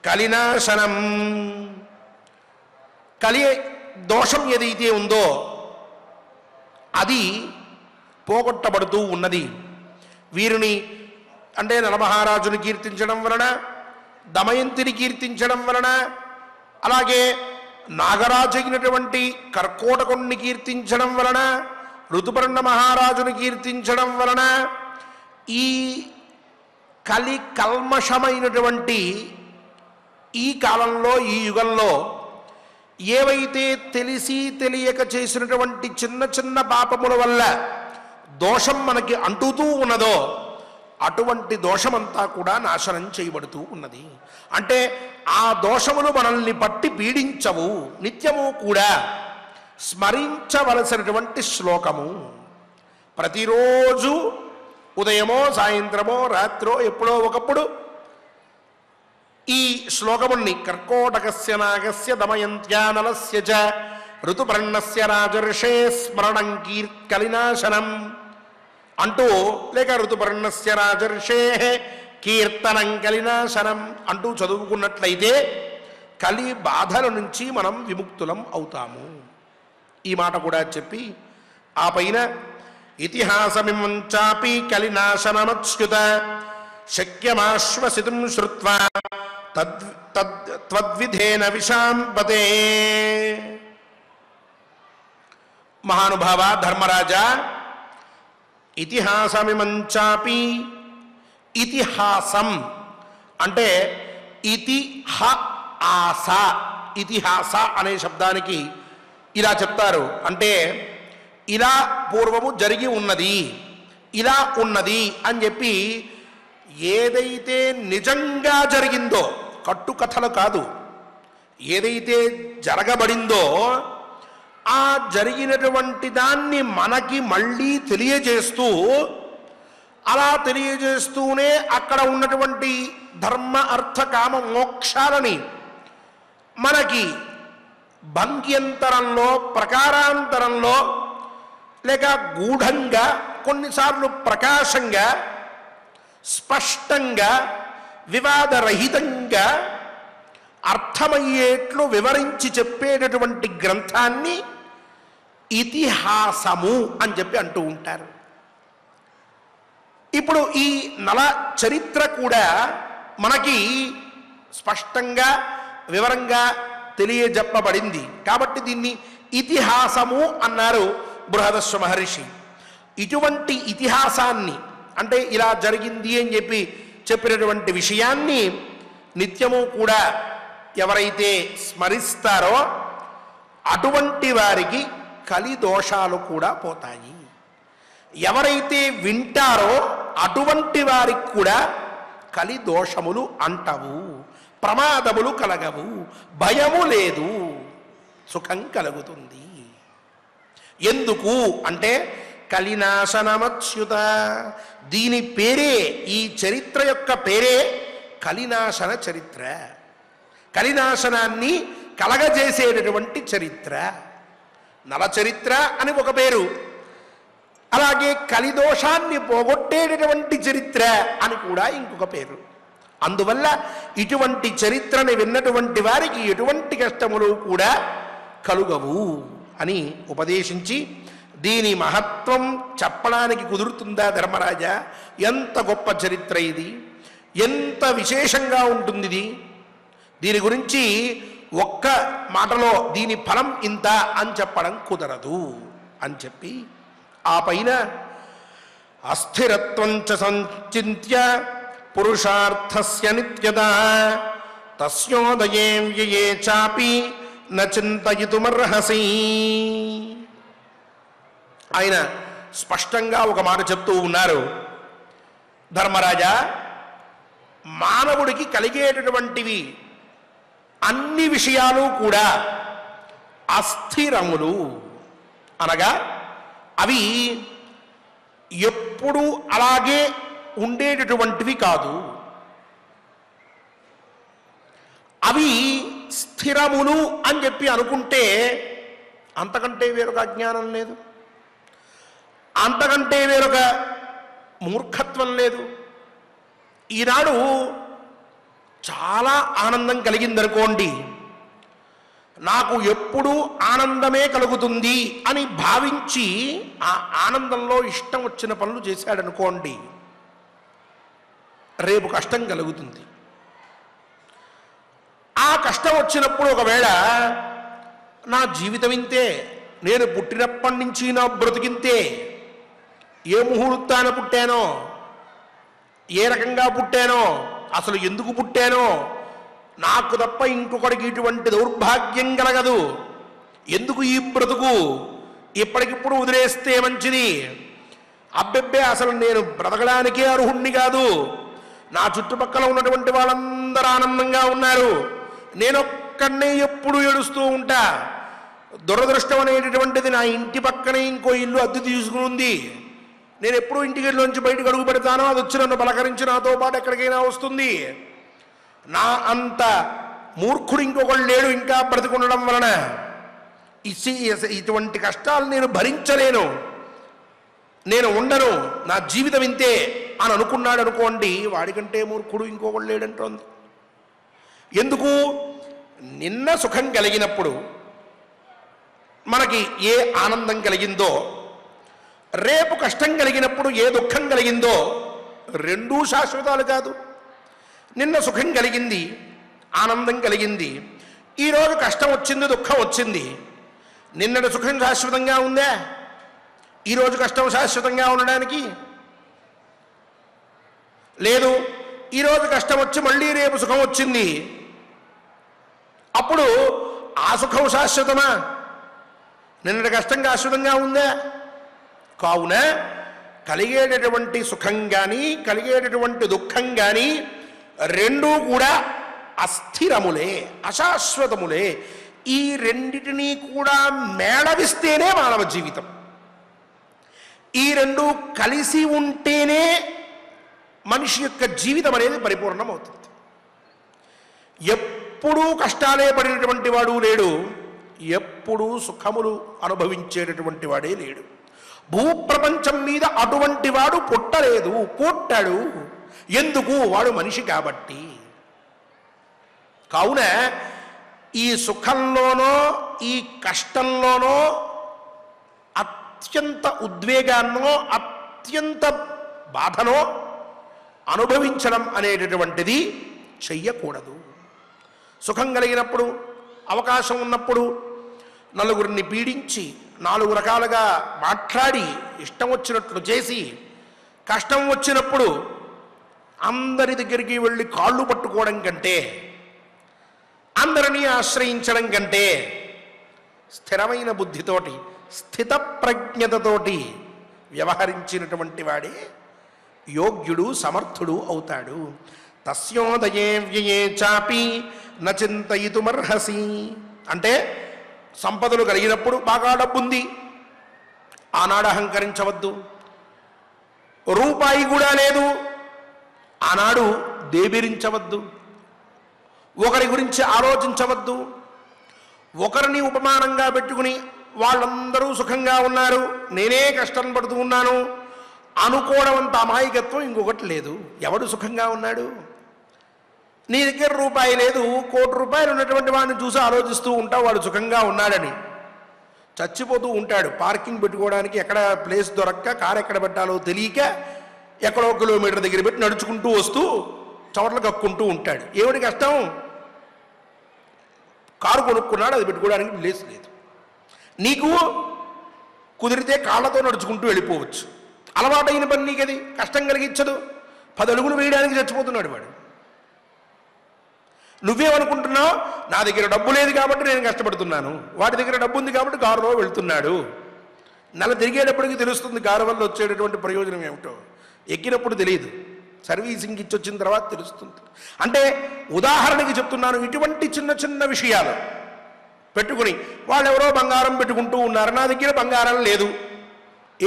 కలినాశనం కలి దోషం ఏదైతే ఉందో అది పోగొట్టబడుతూ ఉన్నది. వీరిని అంటే నలమహారాజుని కీర్తించడం వలన, దమయంతిని కీర్తించడం వలన, అలాగే నాగరాజు అయినటువంటి కర్కోటకుణ్ణి కీర్తించడం వలన, ఋతుపర్ణ మహారాజుని కీర్తించడం వలన ఈ కలి కల్మషమైనటువంటి ఈ కాలంలో ఈ యుగంలో ఏవైతే తెలిసి తెలియక చేసినటువంటి చిన్న చిన్న పాపముల వల్ల దోషం మనకి అంటుతూ ఉన్నదో అటువంటి దోషమంతా కూడా నాశనం చేయబడుతూ ఉన్నది. అంటే ఆ దోషములు మనల్ని పట్టి పీడించవు. నిత్యము కూడా స్మరించవలసినటువంటి శ్లోకము. ప్రతిరోజు ఉదయమో సాయంత్రమో రాత్రో ఎప్పుడో ఒకప్పుడు ఈ శ్లోకముని కర్కోటకస్య నాగస్య దమయంత్యానలస్య చ ఋతుపర్ణస్య రాజర్షే స్మరణం కీర్కలినాశనం అంటూ, లేక ఋతుపర్ణస్య రాజర్షే కీర్తనం కలినాశనం అంటూ చదువుకున్నట్లయితే కలి బాధల నుంచి మనం విముక్తులం అవుతాము. ఈ మాట కూడా చెప్పి ఆ పైన ఇతిహాసమిమంచాపి కలినాశనమచ్యుత శక్యమాశ్వసితుం శ్రుత్వా తద్విధేన విశాంపతే. మహానుభావ ధర్మరాజా, ఇతిహాసమిమంచాపి, ఇతిహాసం అంటే ఇతిహాస, ఇతిహాస అనే శబ్దానికి ఇలా చెప్తారు. అంటే ఇలా పూర్వము జరిగి ఉన్నది, ఇలా ఉన్నది అని చెప్పి ఏదైతే నిజంగా జరిగిందో, కట్టుకథలు కాదు, ఏదైతే జరగబడిందో ఆ జరిగినటువంటి దాన్ని మనకి మళ్ళీ తెలియజేస్తూ, అలా తెలియజేస్తూనే అక్కడ ఉన్నటువంటి ధర్మ అర్థ కామ మోక్షాలని మనకి భంగ్యంతరంలో, ప్రకారాంతరంలో, లేక గూఢంగా, కొన్నిసార్లు ప్రకాశంగా, స్పష్టంగా, వివాదరహితంగా అర్థమయ్యేట్లు వివరించి చెప్పేటటువంటి గ్రంథాన్ని ఇతిహాసము అని చెప్పి అంటూ ఉంటారు. ఇప్పుడు ఈ నల చరిత్ర కూడా మనకి స్పష్టంగా వివరంగా తెలియజెప్పబడింది కాబట్టి దీన్ని ఇతిహాసము అన్నారు బృహదశ్వ మహర్షి. ఇటువంటి ఇతిహాసాన్ని అంటే ఇలా జరిగింది అని చెప్పి చెప్పినటువంటి విషయాన్ని నిత్యము కూడా ఎవరైతే స్మరిస్తారో అటువంటి వారికి కలి దోషాలు కూడా పోతాయి. ఎవరైతే వింటారో అటువంటి వారికి కూడా కలి దోషములు అంటవు, ప్రమాదములు కలగవు, భయము లేదు, సుఖం కలుగుతుంది. ఎందుకు అంటే కలినాశనమచ్యుత. దీని పేరే, ఈ చరిత్ర యొక్క పేరే కలినాశన చరిత్ర. కలినాశనాన్ని కలగజేసేటటువంటి చరిత్ర. నల చరిత్ర అని ఒక పేరు, అలాగే కలిదోషాన్ని పోగొట్టేటటువంటి చరిత్ర అని కూడా ఇంకొక పేరు. అందువల్ల ఇటువంటి చరిత్రని విన్నటువంటి వారికి ఎటువంటి కష్టములు కూడా కలుగవు అని ఉపదేశించి, దీని మహత్వం చెప్పడానికి కుదురుతుందా ధర్మరాజా? ఎంత గొప్ప చరిత్ర ఇది, ఎంత విశేషంగా ఉంటుంది ఇది, దీని గురించి ఒక్క మాటలో దీని ఫలం ఇంత అని చెప్పడం కుదరదు అని చెప్పి ఆ పైన అస్థిరత్వం చ సంచింత్య పురుషార్థస్య నిత్యదా తస్యోదయే వ్యయే చాపి న చింతయితుమర్హసి. ఆయన స్పష్టంగా ఒక మాట చెప్తూ ఉన్నారు, ధర్మరాజా, మానవుడికి కలిగేటటువంటివి అన్ని విషయాలు కూడా అస్థిరములు, అనగా అవి ఎప్పుడు అలాగే ఉండేటటువంటివి కాదు. అవి స్థిరములు అని చెప్పి అనుకుంటే అంతకంటే వేరొక అజ్ఞానం లేదు, అంతకంటే వేరొక మూర్ఖత్వం లేదు. ఈనాడు చాలా ఆనందం కలిగిందనుకోండి, నాకు ఎప్పుడూ ఆనందమే కలుగుతుంది అని భావించి ఆ ఆనందంలో ఇష్టం వచ్చిన పనులు చేశాడనుకోండి, రేపు కష్టం కలుగుతుంది. ఆ కష్టం వచ్చినప్పుడు ఒకవేళ నా జీవితం ఇంతే, నేను పుట్టినప్పటి నుంచి నా బ్రతికింతే, ఏ ముహూర్తాన పుట్టానో, ఏ రకంగా పుట్టానో, అసలు ఎందుకు పుట్టానో, నాకు తప్ప ఇంకొకడికి ఇటువంటి దౌర్భాగ్యం కలగదు, ఎందుకు ఈ బ్రతుకు, ఇప్పటికిప్పుడు వదిలేస్తే మంచిది, అబ్బెబ్బే అసలు నేను బ్రతకడానికే అర్హుణ్ణి కాదు, నా చుట్టుపక్కల ఉన్నటువంటి వాళ్ళందరూ ఆనందంగా ఉన్నారు, నేనొక్కడనే ఎప్పుడు ఏడుస్తూ ఉంటా, దురదృష్టం అనేటటువంటిది నా ఇంటి పక్కనే ఇంకో ఇల్లు అద్దె తీసుకుని ఉంది, నేను ఎప్పుడు ఇంటికి బయటకు అడుగు పెడతానో అది వచ్చి నన్ను పలకరించి నాతో పాటు ఎక్కడికైనా వస్తుంది, నా అంత మూర్ఖుడు ఇంకొకళ్ళు లేడు ఇంకా బ్రతికుండడం వలన, ఇటువంటి కష్టాలు నేను భరించలేను, నేను ఉండను, నా జీవితం ఇంతే అని అనుకున్నాడు అనుకోండి, వాడికంటే మూర్ఖుడు ఇంకొకళ్ళు లేడంటోంది. ఎందుకు? నిన్న సుఖం కలిగినప్పుడు మనకి ఏ ఆనందం కలిగిందో, రేపు కష్టం కలిగినప్పుడు ఏ దుఃఖం కలిగిందో రెండూ శాశ్వతాలు కాదు. నిన్న సుఖం కలిగింది, ఆనందం కలిగింది, ఈరోజు కష్టం వచ్చింది, దుఃఖం వచ్చింది. నిన్నటి సుఖం శాశ్వతంగా ఉందా? ఈరోజు కష్టం శాశ్వతంగా ఉండడానికి లేదు. ఈరోజు కష్టం వచ్చి మళ్ళీ రేపు సుఖం వచ్చింది, అప్పుడు ఆ సుఖం శాశ్వతమా? నిన్నటి కష్టం శాశ్వతంగా ఉందా? కావున కలిగేటటువంటి సుఖం కానీ కలిగేటటువంటి దుఃఖం కానీ రెండూ కూడా అస్థిరములే, అశాశ్వతములే. ఈ రెండిటినీ కూడా మేళవిస్తేనే మానవ జీవితం. ఈ రెండు కలిసి ఉంటేనే మనిషి యొక్క జీవితం అనేది పరిపూర్ణమవుతుంది. ఎప్పుడూ కష్టాలే పడినటువంటి వాడు లేడు, ఎప్పుడూ సుఖములు అనుభవించేటటువంటి వాడే లేడు. భూప్రపంచం మీద అటువంటి వాడు పుట్టలేదు, పుట్టాడు. ఎందుకు? వాడు మనిషి కాబట్టి. కావున ఈ సుఖంలోనో ఈ కష్టంలోనో అత్యంత ఉద్వేగాన్నో అత్యంత బాధనో అనుభవించడం అనేటటువంటిది చెయ్యకూడదు. సుఖం కలిగినప్పుడు, అవకాశం ఉన్నప్పుడు నలుగురిని పీడించి, 4 రకాలుగా మాట్లాడి, ఇష్టం వచ్చినట్లు చేసి, కష్టం వచ్చినప్పుడు అందరి దగ్గరికి వెళ్ళి కాళ్ళు పట్టుకోవడం కంటే, అందరినీ ఆశ్రయించడం కంటే స్థిరమైన బుద్ధితోటి, స్థిత ప్రజ్ఞతతోటి వ్యవహరించినటువంటి వాడే యోగ్యుడు, సమర్థుడు అవుతాడు. తస్యోదయే వ్యయే చాపి నచింతయితుమర్హసి అంటే, సంపదలు కలిగినప్పుడు బాగా డబ్బుంది, ఆనాడు అహంకరించవద్దు. రూపాయి కూడా లేదు, ఆనాడు దేబిరించవద్దు. ఒకరి గురించి ఆలోచించవద్దు. ఒకరిని ఉపమానంగా పెట్టుకుని వాళ్ళందరూ సుఖంగా ఉన్నారు, నేనే కష్టం పడుతూ ఉన్నాను అనుకోవడం అంత అమాయకత్వం ఇంకొకటి లేదు. ఎవడు సుఖంగా ఉన్నాడు? నీ దగ్గర రూపాయి లేదు, 1 కోటి రూపాయలు ఉన్నటువంటి వాడిని చూసి ఆలోచిస్తూ ఉంటావు వాడు సుఖంగా ఉన్నాడని. చచ్చిపోతూ ఉంటాడు, పార్కింగ్ పెట్టుకోవడానికి ఎక్కడ ప్లేస్ దొరక్క, కారు ఎక్కడ పెట్టాలో తెలియక ఎక్కడో కిలోమీటర్ దగ్గర పెట్టి నడుచుకుంటూ వస్తూ చవట్లు కక్కుంటూ ఉంటాడు. ఏమిటి కష్టం? కారు కొనుక్కున్నాడు, అది పెట్టుకోవడానికి ప్లేస్ లేదు. నీకు కుదిరితే కాళ్ళతో నడుచుకుంటూ వెళ్ళిపోవచ్చు, అలవాటైన పని నీకు అది కష్టం కలిగించదు. 10 అడుగులు వేయడానికి చచ్చిపోతున్నాడు వాడు. నువ్వేమనుకుంటున్నావు? నా దగ్గర డబ్బు లేదు కాబట్టి నేను కష్టపడుతున్నాను, వాడి దగ్గర డబ్బు ఉంది కాబట్టి కారులో వెళ్తున్నాడు. నెల తిరిగేటప్పటికి తెలుస్తుంది కారు వల్ల వచ్చేటటువంటి ప్రయోజనం ఏమిటో. ఎక్కినప్పుడు తెలియదు, సర్వీసింగ్ ఇచ్చొచ్చిన తర్వాత తెలుస్తుంది. అంటే ఉదాహరణకి చెప్తున్నాను, ఇటువంటి చిన్న చిన్న విషయాలు పెట్టుకుని వాళ్ళెవరో బంగారం పెట్టుకుంటూ ఉన్నారు, నా దగ్గర బంగారం లేదు,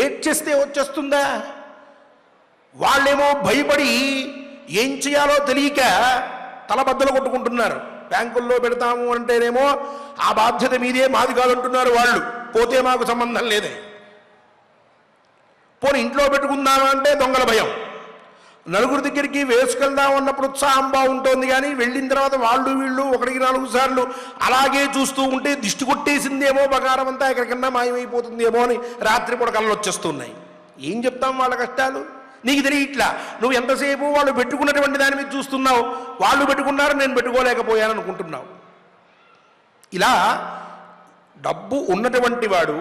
ఏడ్చేస్తే వచ్చేస్తుందా? వాళ్ళేమో భయపడి ఏం చేయాలో తెలియక తలబద్దలు కొట్టుకుంటున్నారు. బ్యాంకుల్లో పెడతాము అంటేనేమో ఆ బాధ్యత మీదే, మాది కాదంటున్నారు వాళ్ళు. పోతే మాకు సంబంధం లేదే. పోనీ ఇంట్లో పెట్టుకుందామా అంటే దొంగల భయం. నలుగురి దగ్గరికి వేసుకెళ్దాం అన్నప్పుడు ఉత్సాహం బాగుంటుంది, కానీ వెళ్ళిన తర్వాత వాళ్ళు వీళ్ళు 1-4 సార్లు అలాగే చూస్తూ ఉంటే దిష్టి కొట్టేసిందేమో, బంగారం అంతా ఎక్కడికన్నా మాయమైపోతుందేమో అని రాత్రిపూట కళ్ళు వచ్చేస్తున్నాయి. ఏం చెప్తాం వాళ్ళ కష్టాలు? నీకు తెలియట్లా. నువ్వు ఎంతసేపు వాళ్ళు పెట్టుకున్నటువంటి దాని మీద చూస్తున్నావు. వాళ్ళు పెట్టుకున్నారు, నేను పెట్టుకోలేకపోయాను అనుకుంటున్నావు. ఇలా డబ్బు ఉన్నటువంటి వాడు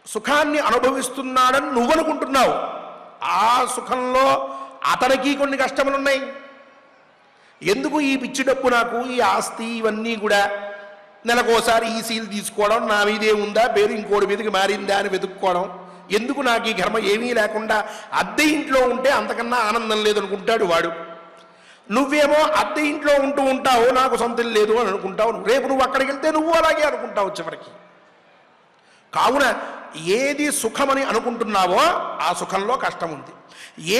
సుఖాన్ని అనుభవిస్తున్నాడని నువ్వు అనుకుంటున్నావు. ఆ సుఖంలో అతనికి కొన్ని కష్టములున్నాయి. ఎందుకు ఈ పిచ్చి డబ్బు నాకు, ఈ ఆస్తి, ఇవన్నీ కూడా నెలకోసారి ఈ సీల్ తీసుకోవడం, నా మీదే ఉందా, పేరు ఇంకోటి మీదకి మారిందా అని వెతుక్కోవడం, ఎందుకు నాకు ఈ కర్మ? ఏమీ లేకుండా అద్దె ఇంట్లో ఉంటే అంతకన్నా ఆనందం లేదనుకుంటాడు వాడు. నువ్వేమో అద్దె ఇంట్లో ఉంటూ ఉంటావు, నాకు సొంతం లేదు అని అనుకుంటావు. రేపు నువ్వు అక్కడికి వెళ్తే నువ్వు అలాగే అనుకుంటావు చివరికి. కావున ఏది సుఖమని అనుకుంటున్నావో ఆ సుఖంలో కష్టం ఉంది,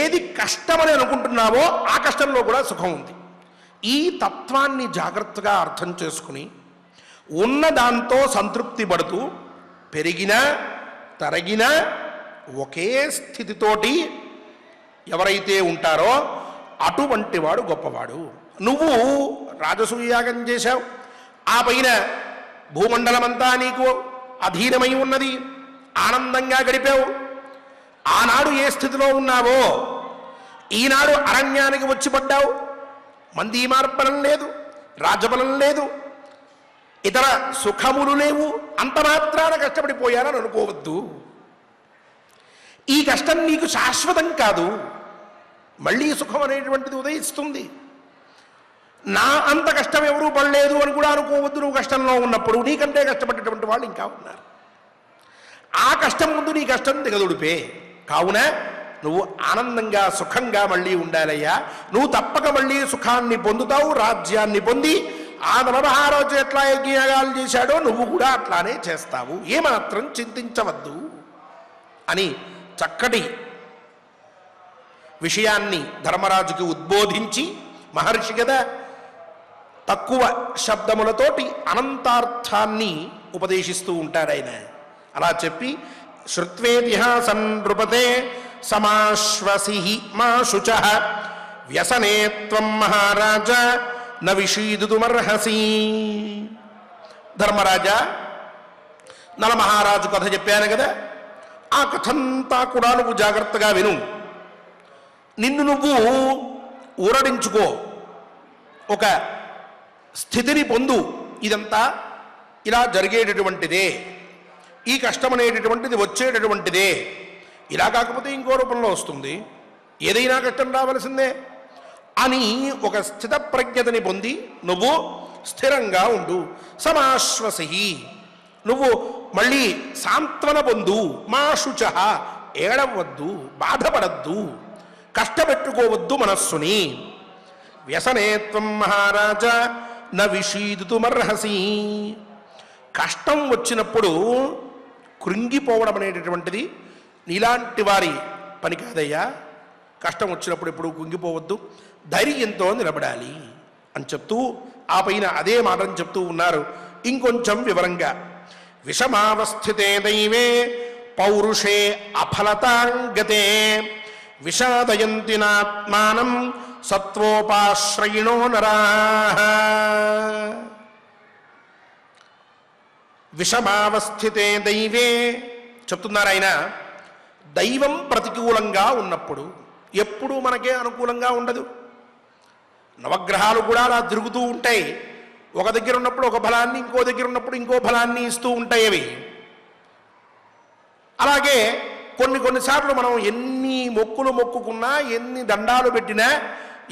ఏది కష్టమని అనుకుంటున్నావో ఆ కష్టంలో కూడా సుఖం ఉంది. ఈ తత్వాన్ని జాగ్రత్తగా అర్థం చేసుకుని ఉన్న దాంతో సంతృప్తి పడుతూ పెరిగినా తరగినా ఒకే స్థితితోటి ఎవరైతే ఉంటారో అటువంటి వాడు గొప్పవాడు. నువ్వు రాజసూయాగం చేశావు, ఆ పైన భూమండలమంతా నీకు అధీనమై ఉన్నది, ఆనందంగా గడిపావు. ఆనాడు ఏ స్థితిలో ఉన్నావో ఈనాడు అరణ్యానికి వచ్చి పడ్డావు. మంది మార్పణం లేదు, రాజబలం లేదు, ఇతర సుఖములు లేవు. అంత మాత్రాన కష్టపడిపోయానని అనుకోవద్దు. ఈ కష్టం నీకు శాశ్వతం కాదు, మళ్ళీ సుఖం అనేటువంటిది ఉదయిస్తుంది. నా అంత కష్టం ఎవరూ పడలేదు అని కూడా అనుకోవద్దు. నువ్వు కష్టంలో ఉన్నప్పుడు నీకంటే కష్టపడేటువంటి వాళ్ళు ఇంకా ఉన్నారు. ఆ కష్టం ముందు నీ కష్టం దిగదుడిపే. కావున నువ్వు ఆనందంగా సుఖంగా మళ్ళీ ఉండాలయ్యా. నువ్వు తప్పక మళ్ళీ సుఖాన్ని పొందుతావు, రాజ్యాన్ని పొంది ఆ నరమహారాజు ఎట్లా యజ్ఞయాగాలు చేశాడో నువ్వు కూడా అట్లానే చేస్తావు, ఏమాత్రం చింతించవద్దు అని చక్కటి విషయాన్ని ధర్మరాజుకి ఉద్బోధించి, మహర్షి కదా తక్కువ శబ్దములతోటి అనంతార్థాన్ని ఉపదేశిస్తూ ఉంటాడు ఆయన. అలా చెప్పి శ్రుత్వేతిహాసం నృపతే సమాశ్వసి మా శుచ వ్యసనే త్వం మహారాజ న విషీదుమర్హసి. ధర్మరాజా, నలమహారాజు కథ చెప్పాను కదా, ఆ కథంతా కూడా నువ్వు జాగ్రత్తగా విను. నిన్ను నువ్వు ఊరడించుకో, ఒక స్థితిని పొందు. ఇదంతా ఇలా జరిగేటటువంటిదే, ఈ కష్టం అనేటటువంటిది వచ్చేటటువంటిదే. ఇలా కాకపోతే ఇంకో రూపంలో వస్తుంది, ఏదైనా కష్టం రావలసిందే అని ఒక స్థిత ప్రజ్ఞతని పొంది నువ్వు స్థిరంగా ఉండు. సమాశ్వసి, నువ్వు మళ్ళీ సాంత్వన పొందు. మా శుచ, ఏడవద్దు, బాధపడద్దు, కష్టపెట్టుకోవద్దు మనస్సుని. వ్యసనేత్వం మహారాజ న విషీదుమర్హసి. కష్టం వచ్చినప్పుడు కృంగిపోవడం అనేటటువంటిది నీలాంటి వారి పని కాదయ్యా. కష్టం వచ్చినప్పుడు ఎప్పుడు కృంగిపోవద్దు, ధైర్యంతో నిలబడాలి అని చెప్తూ ఆ పైన అదే మాటని చెప్తూ ఉన్నారు ఇంకొంచెం వివరంగా. విషమావస్థితే దైవే పౌరుషే అఫలతాంగతే విషాదయంతి నాత్మానం సత్వోపాశ్రయిణో నరాః. విషమావస్థితే దైవే చెప్తున్నారు ఆయన. దైవం ప్రతికూలంగా ఉన్నప్పుడు ఎప్పుడూ మనకే అనుకూలంగా ఉండదు. నవగ్రహాలు కూడా అలా తిరుగుతూ ఉంటాయి. ఒక దగ్గర ఉన్నప్పుడు ఒక ఫలాన్ని, ఇంకో దగ్గర ఉన్నప్పుడు ఇంకో ఫలాన్ని ఇస్తూ ఉంటాయి అవి. అలాగే కొన్నిసార్లు మనం ఎన్ని మొక్కులు మొక్కుకున్నా, ఎన్ని దండాలు పెట్టినా,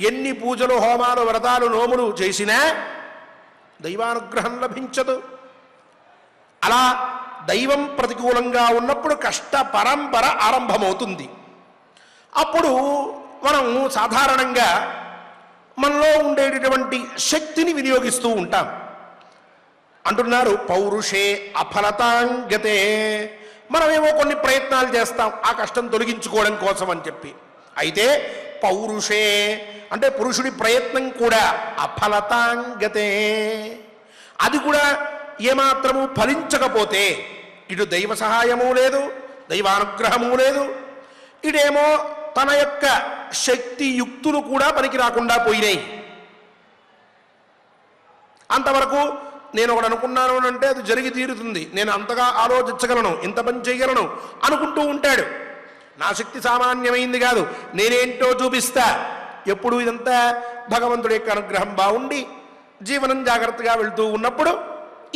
ఎన్ని పూజలు హోమాలు వ్రతాలు నోములు చేసినా దైవానుగ్రహం లభించదు. అలా దైవం ప్రతికూలంగా ఉన్నప్పుడు కష్ట పరంపర ఆరంభమవుతుంది. అప్పుడు మనం సాధారణంగా మనలో ఉండేటటువంటి శక్తిని వినియోగిస్తూ ఉంటాం. అంటున్నారు పౌరుషే అఫలతాంగతే, మనమేమో కొన్ని ప్రయత్నాలు చేస్తాం ఆ కష్టం తొలగించుకోవడం కోసం అని చెప్పి. అయితే పౌరుషే అంటే పురుషుడి ప్రయత్నం కూడా అఫలతాంగతే, అది కూడా ఏమాత్రము ఫలించకపోతే, ఇటు దైవ సహాయము లేదు, దైవానుగ్రహము లేదు, ఇడేమో తన యొక్క శక్తి యుక్తులు కూడా పనికి రాకుండా పోయినాయి. అంతవరకు నేను ఒకటి అనుకున్నాను అంటే అది జరిగి తీరుతుంది, నేను అంతగా ఆలోచించగలను, ఇంత పని చేయగలను అనుకుంటూ ఉంటాడు. నా శక్తి సామాన్యమైంది కాదు, నేనేంటో చూపిస్తా. ఎప్పుడు ఇదంతా భగవంతుడి యొక్క అనుగ్రహం బాగుండి జీవనం జాగ్రత్తగా వెళ్తూ ఉన్నప్పుడు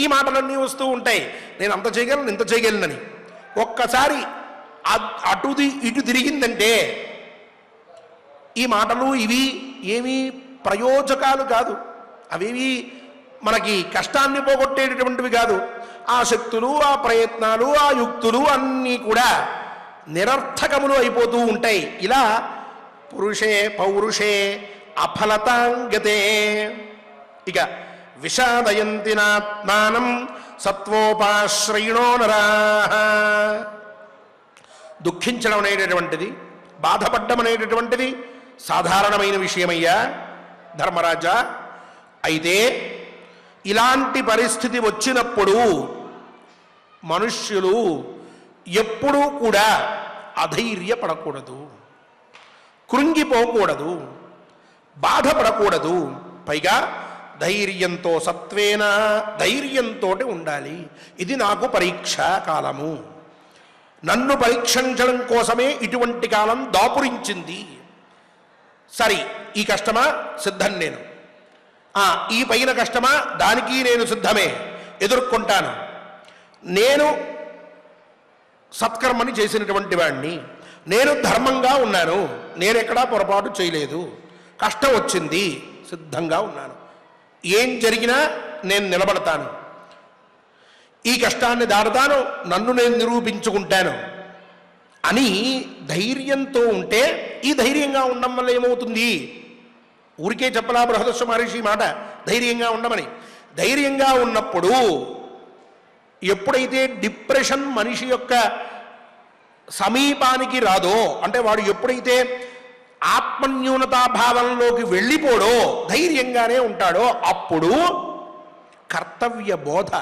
ఈ మాటలన్నీ వస్తూ ఉంటాయి, నేను అంత చేయగలను ఇంత చేయగలనని. ఒక్కసారి అటుది ఇటు తిరిగిందంటే ఈ మాటలు ఇవి ఏమీ ప్రయోజకాలు కాదు, అవేవి మనకి కష్టాన్ని పోగొట్టేటటువంటివి కాదు. ఆ శక్తులు, ఆ ప్రయత్నాలు, ఆ యుక్తులు అన్నీ కూడా నిరర్థకములు అయిపోతూ ఉంటాయి. ఇలా పురుషే పౌరుషే అఫలతాంగతే. ఇక విషాదయంతి నాత్మానం సత్వోపాశ్రయిణో నరాః. దుఃఖించడం అనేటటువంటిది, బాధపడ్డం అనేటటువంటిది సాధారణమైన విషయమయ్యా ధర్మరాజా. అయితే ఇలాంటి పరిస్థితి వచ్చినప్పుడు మనుష్యులు ఎప్పుడూ కూడా అధైర్యపడకూడదు, కృంగిపోకూడదు, బాధపడకూడదు. పైగా ధైర్యంతో, సత్వేన ధైర్యంతో ఉండాలి. ఇది నాకు పరీక్షా కాలము, నన్ను పరీక్షించడం కోసమే ఇటువంటి కాలం దాపురించింది. సరి, ఈ కష్టమా సిద్ధం నేను, ఈ పైన కష్టమా దానికి నేను సిద్ధమే, ఎదుర్కొంటాను. నేను సత్కర్మని చేసినటువంటి వాడిని, నేను ధర్మంగా ఉన్నాను, నేనెక్కడా పొరపాటు చేయలేదు. కష్టం వచ్చింది, సిద్ధంగా ఉన్నాను, ఏం జరిగినా నేను నిలబడతాను, ఈ కష్టాన్ని దాటుతాను, నన్ను నేను నిరూపించుకుంటాను అని ధైర్యంతో ఉంటే, ఈ ధైర్యంగా ఉండడం వల్ల ఏమవుతుంది? ఊరికే చెప్పలా బృహదశ్వ మహర్షి మాట, ధైర్యంగా ఉండమని. ధైర్యంగా ఉన్నప్పుడు ఎప్పుడైతే డిప్రెషన్ మనిషి యొక్క సమీపానికి రాదో, అంటే వాడు ఎప్పుడైతే ఆత్మన్యూనతాభావంలోకి వెళ్ళిపోడో, ధైర్యంగానే ఉంటాడో, అప్పుడు కర్తవ్య బోధ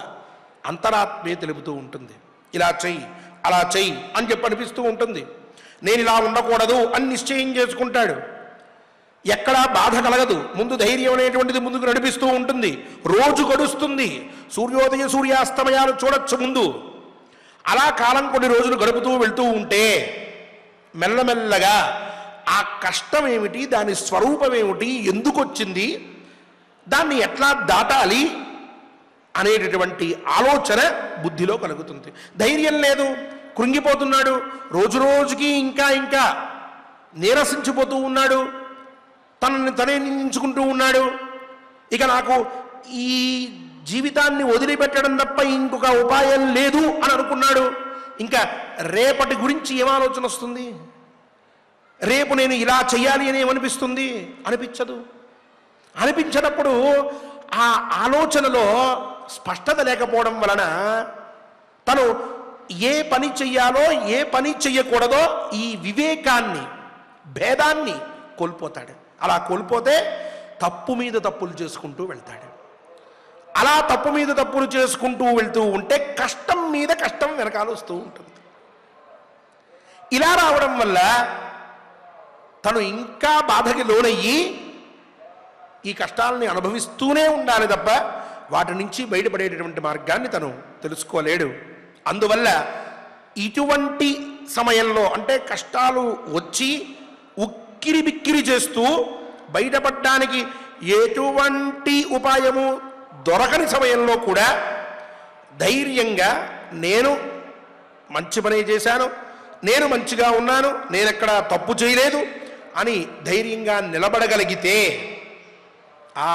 అంతరాత్మే తెలుపుతూ ఉంటుంది. ఇలా చెయ్యి, అలా చెయ్యి అని చెప్పి అనిపిస్తూ ఉంటుంది. నేను ఇలా ఉండకూడదు అని నిశ్చయం చేసుకుంటాడు. ఎక్కడా బాధ కలగదు, ముందు ధైర్యం అనేటువంటిది ముందుకు నడిపిస్తూ ఉంటుంది. రోజు గడుస్తుంది, సూర్యోదయ సూర్యాస్తమయాలు చూడొచ్చు ముందు. అలా కాలం కొన్ని రోజులు గడుపుతూ వెళ్తూ ఉంటే మెల్లమెల్లగా ఆ కష్టం ఏమిటి, దాని స్వరూపం ఏమిటి, ఎందుకు వచ్చింది, దాన్ని ఎట్లా దాటాలి అనేటటువంటి ఆలోచన బుద్ధిలో కలుగుతుంది. ధైర్యం లేదు, కృంగిపోతున్నాడు, రోజు రోజుకి ఇంకా ఇంకా నీరసించిపోతూ ఉన్నాడు, తనని తనే నిందించుకుంటూ ఉన్నాడు. ఇక నాకు ఈ జీవితాన్ని వదిలిపెట్టడం తప్ప ఇంకొక ఉపాయం లేదు అని అనుకున్నాడు. ఇంకా రేపటి గురించి ఏం ఆలోచన వస్తుంది? రేపు నేను ఇలా చెయ్యాలి అని ఏమనిపిస్తుంది? అనిపించదు. అనిపించినప్పుడు ఆ ఆలోచనలో స్పష్టత లేకపోవడం వలన తను ఏ పని చెయ్యాలో ఏ పని చెయ్యకూడదో ఈ వివేకాన్ని, భేదాన్ని కోల్పోతాడు. అలా కోల్పోతే తప్పు మీద తప్పులు చేసుకుంటూ వెళ్తాడు. అలా తప్పు మీద తప్పులు చేసుకుంటూ వెళ్తూ ఉంటే కష్టం మీద కష్టం వెనకాల వస్తూ ఉంటుంది. ఇలా రావడం వల్ల తను ఇంకా బాధకి లోనయ్యి ఈ కష్టాలని అనుభవిస్తూనే ఉండాలి తప్ప వాటి నుంచి బయటపడేటటువంటి మార్గాన్ని తను తెలుసుకోలేడు. అందువల్ల ఇటువంటి సమయంలో, అంటే కష్టాలు వచ్చి ఉక్కిరి బిక్కిరి చేస్తూ బయటపడడానికి ఎటువంటి ఉపాయము దొరకని సమయంలో కూడా ధైర్యంగా నేను మంచి పని చేశాను, నేను మంచిగా ఉన్నాను, నేనెక్కడ తప్పు చేయలేదు అని ధైర్యంగా నిలబడగలిగితే ఆ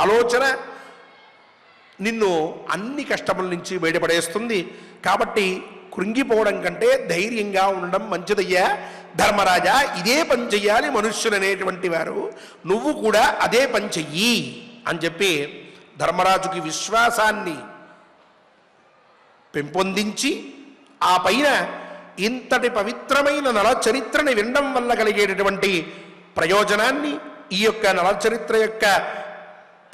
ఆలోచన నిన్ను అన్ని కష్టముల నుంచి బయటపడేస్తుంది. కాబట్టి కృంగిపోవడం కంటే ధైర్యంగా ఉండడం మంచిదయ్యా ధర్మరాజా. ఇదే పని చెయ్యాలి మనుష్యులు అనేటువంటి వారు, నువ్వు కూడా అదే పని చెయ్యి అని చెప్పి ధర్మరాజుకి విశ్వాసాన్ని పెంపొందించి ఆ పైన ఇంతటి పవిత్రమైన నలచరిత్రని వినడం వల్ల కలిగేటటువంటి ప్రయోజనాన్ని, ఈ యొక్క నలచరిత్ర యొక్క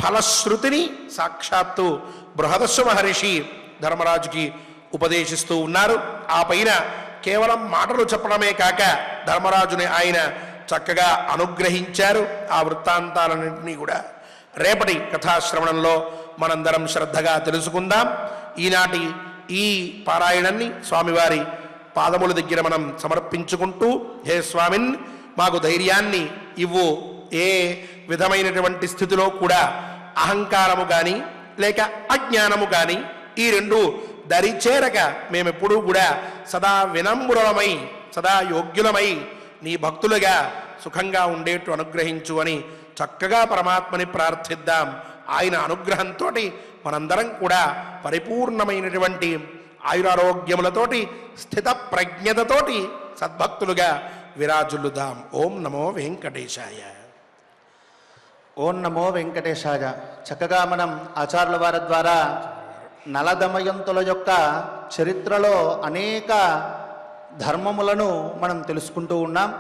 ఫలశ్రుతిని సాక్షాత్తు బృహదశ్వ మహర్షి ధర్మరాజుకి ఉపదేశిస్తూ ఉన్నారు. ఆ పైన కేవలం మాటలు చెప్పడమే కాక ధర్మరాజుని ఆయన చక్కగా అనుగ్రహించారు. ఆ వృత్తాంతాలన్నింటినీ కూడా రేపటి కథాశ్రవణంలో మనందరం శ్రద్ధగా తెలుసుకుందాం. ఈనాటి ఈ పారాయణాన్ని స్వామివారి పాదముల దగ్గర మనం సమర్పించుకుంటూ, హే స్వామిన్ మాకు ధైర్యాన్ని ఇవ్వు, ఏ విధమైనటువంటి స్థితిలో కూడా అహంకారము కానీ లేక అజ్ఞానము కానీ ఈ రెండు దరిచేరక మేమెప్పుడూ కూడా సదా వినమ్రులమై సదా యోగ్యులమై నీ భక్తులుగా సుఖంగా ఉండేట్టు అనుగ్రహించు అని చక్కగా పరమాత్మని ప్రార్థిద్దాం. ఆయన అనుగ్రహంతో మనందరం కూడా పరిపూర్ణమైనటువంటి ఆయురారోగ్యములతోటి స్థిత ప్రజ్ఞతతోటి సద్భక్తులుగా విరాజులుదాం. ఓం నమో వెంకటేశాయ. ఓం నమో వెంకటేశాయ. చక్కగా మనం ఆచార్యుల వారి ద్వారా నలదమయంతుల యొక్క చరిత్రలో అనేక ధర్మములను మనం తెలుసుకుంటూ ఉన్నాం.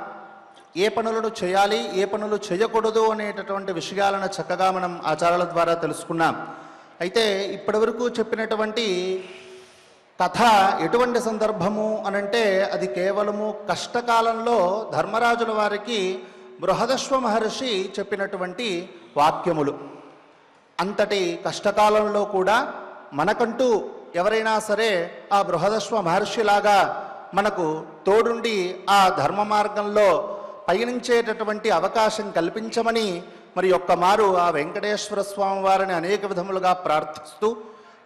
ఏ పనులను చేయాలి, ఏ పనులు చేయకూడదు అనేటటువంటి విషయాలను చక్కగా మనం ఆచారాల ద్వారా తెలుసుకున్నాం. అయితే ఇప్పటివరకు చెప్పినటువంటి కథ ఎటువంటి సందర్భము అనంటే అది కేవలము కష్టకాలంలో ధర్మరాజుల వారికి బృహదశ్వ మహర్షి చెప్పినటువంటి వాక్యములు. అంతటి కష్టకాలంలో కూడా మనకంటూ ఎవరైనా సరే ఆ బృహదశ్వ మహర్షిలాగా మనకు తోడుండి ఆ ధర్మ మార్గంలో పయనించేటటువంటి అవకాశం కల్పించమని మరి ఒక్క మారు ఆ వెంకటేశ్వర స్వామి వారిని అనేక విధములుగా ప్రార్థిస్తూ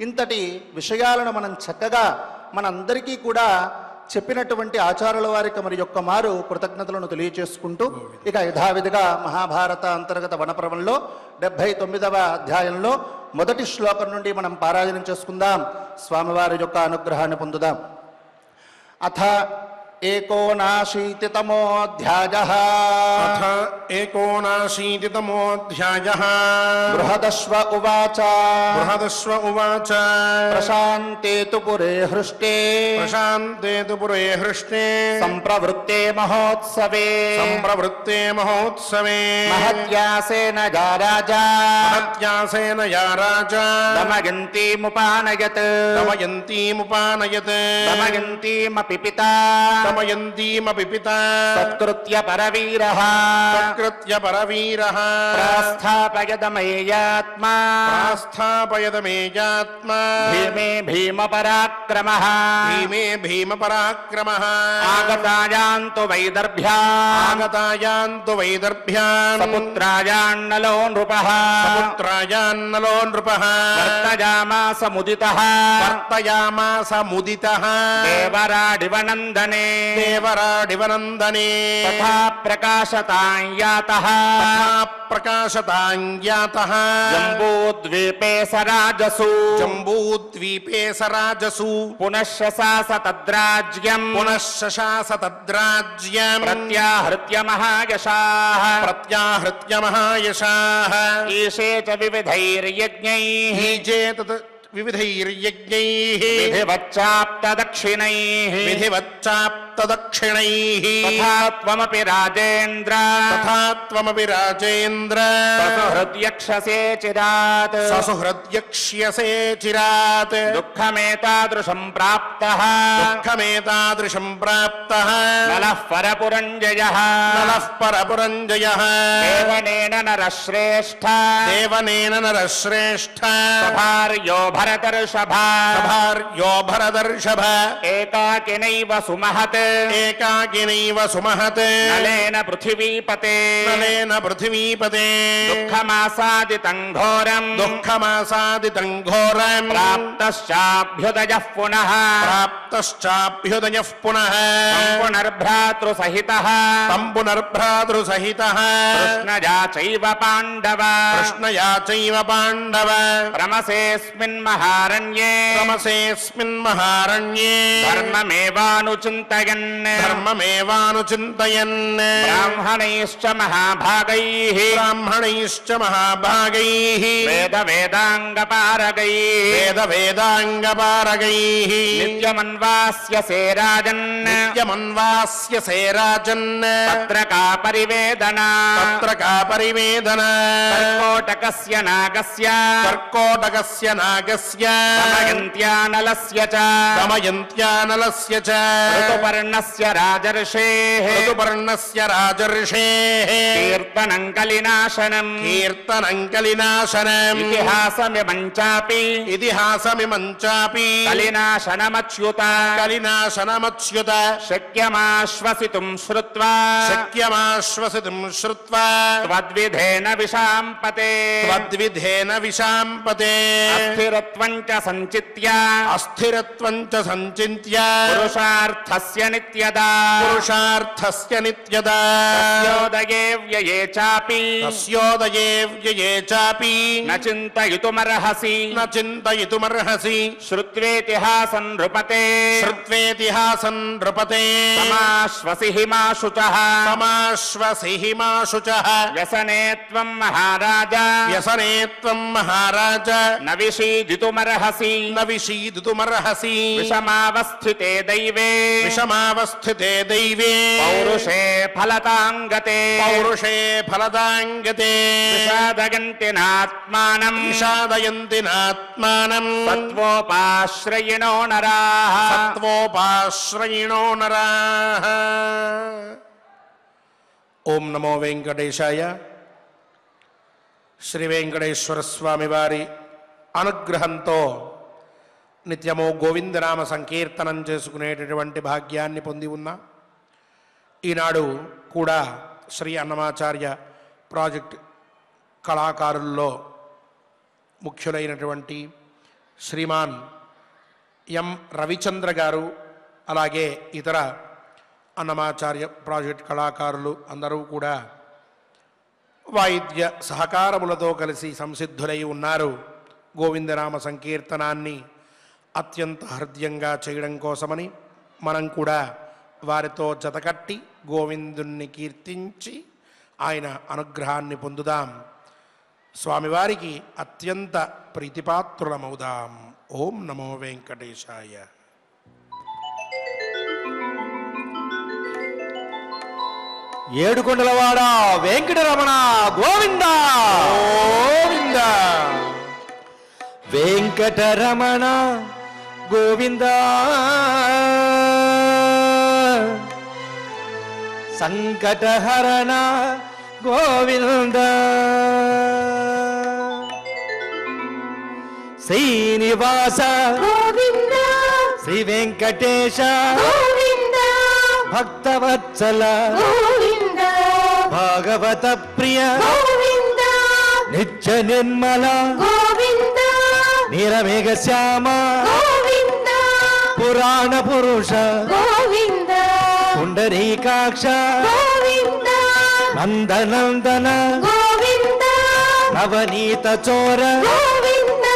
ఇంతటి విషయాలను మనం చక్కగా మనందరికీ కూడా చెప్పినటువంటి ఆచార్యుల వారికి మరి ఒక్క మారు కృతజ్ఞతలను తెలియచేసుకుంటూ ఇక యథావిధిగా మహాభారత అంతర్గత వనపర్వంలో 79వ అధ్యాయంలో మొదటి శ్లోకం నుండి మనం పారాయణం చేసుకుందాం. స్వామివారి యొక్క అనుగ్రహాన్ని పొందుదాం. అథ ఏకోనాశీతితమోऽధ్యాయః. అథ ఏకోనాశీతితమోऽధ్యాయః. బృహదశ్వ ఉవాచ. బృహదశ్వ ఉవాచ. ప్రశాంతే తు పురే హృష్టే. ప్రశాంతే తు పురే హృష్టే. సంప్రవృత్తే మహోత్సవే. సంప్రవృత్తే మహోత్సవే. మహత్యాసేన యా రాజా. మహత్యాసేన యా రాజా. దమయంతీముపానయత్. దమయంతీముపానయత్. దమయంతీమపి పితా. దమయంతీమపి పితా. సత్కృత్య పరవీరః. సత్కృత్య పరవీరః. ప్రాస్థాపయదమేయాత్మా. ప్రాస్థాపయదమేయాత్మా. భీమే భీమపరాక్రమః. భీమే భీమపరాక్రమః. ఆగతాయాంతు వైదర్భ్యాం. ఆగతాయాంతు వైదర్భ్యాం. సపుత్రాయాన్నలో నృపః. సపుత్రాయాన్నలో నృపః. వర్తయామాస ముదితః. వర్తయామాస ముదితః. దేవరాడివనందనే. దేవరాడివనందనే. తథా ప్రకాశతాం యాతః. తథా ప్రకాశతాం యాతః. జంబూద్వీపే సరాజసు. జంబూద్వీపే సరాజసు. పునఃశశాస తద్రాజ్యం. పునఃశశాస తద్రాజ్యం. ప్రత్యాహృత్య మహాయశాః. ప్రత్యాహృత్య మహాయశాః. ఈశే చ వివిధైర్యజ్ఞైః. ఈజే తత్ వివిధైర్యజ్ఞైః. విధివచ్చాప్తదక్షిణైః. విధివచ్చాప్తదక్షిణైః. తథా త్వమపి రాజేంద్ర. తథా త్వమపి రాజేంద్ర. ససుహృద్యక్షసే చిరాత్. ససుహృద్యక్ష్యసే చిరాత్. దుఃఖమేతాదృశం ప్రాప్తః. దుఃఖమేతాదృశం ప్రాప్తః. నలః పరపురంజయః. నలః పరపురంజయః. దేవనేన నరశ్రేష్ఠ. దేవనేన నరశ్రేష్ఠ. సభార్యో భరతర్షభ. సభార్యో భరతర్షభ. ఏకాకినైవ సుమహత్. ఏకాకినైవ సుమహత్. నలేన పృథివీపతే. నలేన పృథివీపతే. దుఃఖమాసాదితం ఘోరం. దుఃఖమాసాదితం ఘోరం. ప్రాప్తశ్చాభ్యుదయః పునః. ప్రాప్తశ్చాభ్యుదయః పునః. పునర్భ్రాతృసహితః. తం పునర్భ్రాతృసహితః. కృష్ణయా చైవ పాండవ. కృష్ణయా చైవ పాండవ. రమసేऽస్మిన్ మహారణ్యే. రమసేऽస్మిన్ మహారణ్యే. ధర్మమేవానుచింతయన్. చింతయన్ ధర్మమేవానుచింతయన్ బ్రాహ్మణైశ్చ మహాభాగైః బ్రాహ్మణైశ్చ మహాభాగైః వేద వేదాంగపారగైః వేద వేదాంగపారగైః నిత్యమన్వాస్యసే రాజన్ నిత్యమన్వాస్యసే రాజన్ పత్రకా పరివేదనా పత్రకా పరివేదన కర్కోటకస్య నాగస్య కర్కోటకస్య నాగస్య దమయంత్యానలస్య చ దమయంత్యానలస్య చ ఋతుపర్ణస్య రాజర్షేః ఋతుపర్ణస్య రాజర్షేః కీర్తనం కలినాశనం కీర్తనం కలినాశనం ఇతిహాసమిమం చాపి ఇతిహాసమిమం చాపి కలినాశనమచ్యుత కలినాశనమచ్యుత శక్యమాశ్వసితుం శ్రుత్వా శక్యమాశ్వసితుం శ్రుత్వా త్వద్విధేన విశాంపతే త్వద్విధేన విశాంపతే అస్థిరత్వం చ సంచిత్య అస్థిరత్వం చ సంచింత్య పురుషార్థస్య నిత్యదా పురుషార్థస్య నిత్యదా తస్యోదయే వ్యయే చాపి తస్యోదయే వ్యయే చాపి న చింతయితుమర్హసి న చింతయితుమర్హసి శ్రుత్వేతిహాసం నృపతే శ్రుత్వేతిహాసం నృపతే సమాశ్వసి హిమాశుచః సమాశ్వసి హిమాశుచః వ్యసనే త్వం మహారాజ వ్యసనే త్వం మహారాజ న విషీదితుమర్హసి న విషీదితుమర్హసి విషమావస్థితే దైవే విషమావస్థితే దైవే పౌరుషే ఫలతాంగతే పౌరుషే ఫలదాంగతే విషాదగంతినాత్మానం విషాదయంతి నాత్మానం సత్వోపాశ్రయిణో నరాః సత్వోపాశ్రయిణో నరాః. ఓం నమో వెంకటేశాయ. శ్రీ వెంకటేశ్వర స్వామి వారి అనుగ్రహంతో నిత్యము గోవిందనామ సంకీర్తనం చేసుకునేటటువంటి భాగ్యాన్ని పొంది ఉన్నా. ఈనాడు కూడా శ్రీ అన్నమాచార్య ప్రాజెక్ట్ కళాకారుల్లో ముఖ్యులైనటువంటి శ్రీమాన్ ఎం రవిచంద్ర గారు, అలాగే ఇతర అన్నమాచార్య ప్రాజెక్ట్ కళాకారులు అందరూ కూడా వాయిద్య సహకారములతో కలిసి సంసిద్ధులై ఉన్నారు. గోవిందనామ సంకీర్తనాన్ని అత్యంత హృదయంగా చేయడం కోసమని మనం కూడా వారితో జతకట్టి గోవిందుణ్ణి కీర్తించి ఆయన అనుగ్రహాన్ని పొందుదాం. స్వామివారికి అత్యంత ప్రీతిపాత్రులమవుదాం. ఓం నమో వెంకటేశాయ. ఏడుకొండలవాడ వెంకటరమణ గోవింద గోవింద వెంకటరమణ గోవింద సంకటహరణ గోవింద శ్రీనివాస గోవింద శ్రీ వెంకటేశ గోవింద భక్తవత్సల గోవింద భాగవత ప్రియ గోవింద నిత్య నిర్మల గోవింద నీలమేఘ శ్యామ గోవింద పురాణ పురుష గోవింద పుండరీకాక్ష గోవింద నందనందన గోవింద నవనీత చోర గోవింద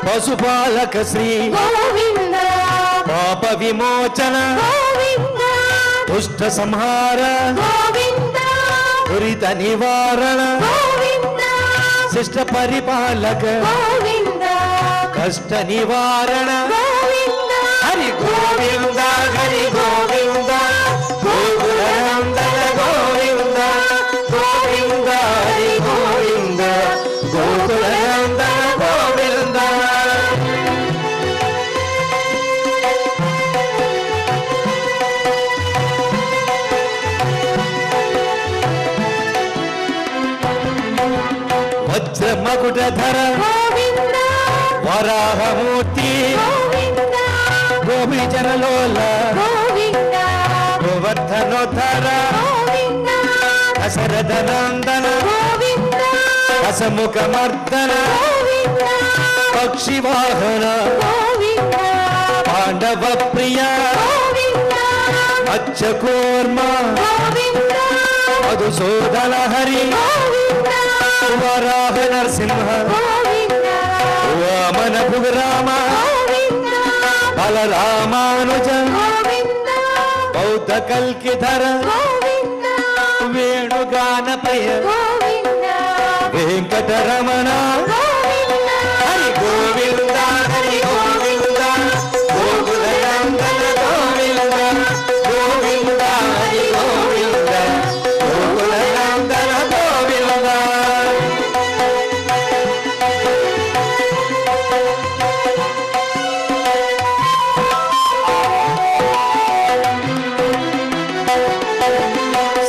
పశుపాలక శ్రీ గోవింద పాప విమోచన గోవింద దుష్ట సంహార గోవింద దురిత నివారణ గోవింద శిష్ట పరిపాలక గోవింద కష్ట నివారణ గోవింద హరి గోవింద హరి గోవింద గోకులానందన గోవింద గోవింద హరి గోవింద గోకులానందన గోవింద. వజ్ర మకుటధర గోవింద వరాహమూర్తి గోవింద గోపీజనలోల గోవింద గోవర్ధనోద్ధర గోవింద దశరథ నందన గోవింద దశముఖ మర్దన గోవింద పక్షివాహన గోవింద పాండవ ప్రియ గోవింద మత్స్యకూర్మ గోవింద మధుసూదన హరి గోవింద వరాహ నరసింహ గోవింద వామన భుగరామ గోవింద బలరామానుజ గోవింద కల్కిధర గోవింద వేణుగాన ప్రియ గోవింద వెంకటరమణ గోవింద హరి గోవింద హరి గోవింద గోకుల నందన గోవింద గోవింద హరి గోవింద గోకుల నందన గోవింద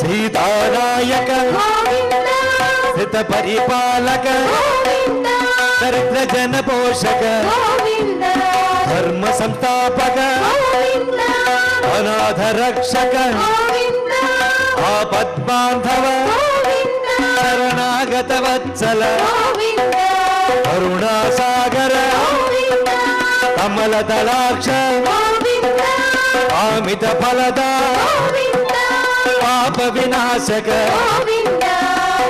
సీతానాయక గోవింద హిత పరిపాలక గోవింద దరిద్ర జన పోషక గోవింద ధర్మ సంస్థాపక గోవింద అనాథ రక్షక గోవింద ఆపద్బాంధవ గోవింద శరణాగత వత్సల గోవింద కరుణాసాగర గోవింద కమల దళాక్ష గోవింద ఆమిత ఫలద గోవింద పాప వినాశక గోవింద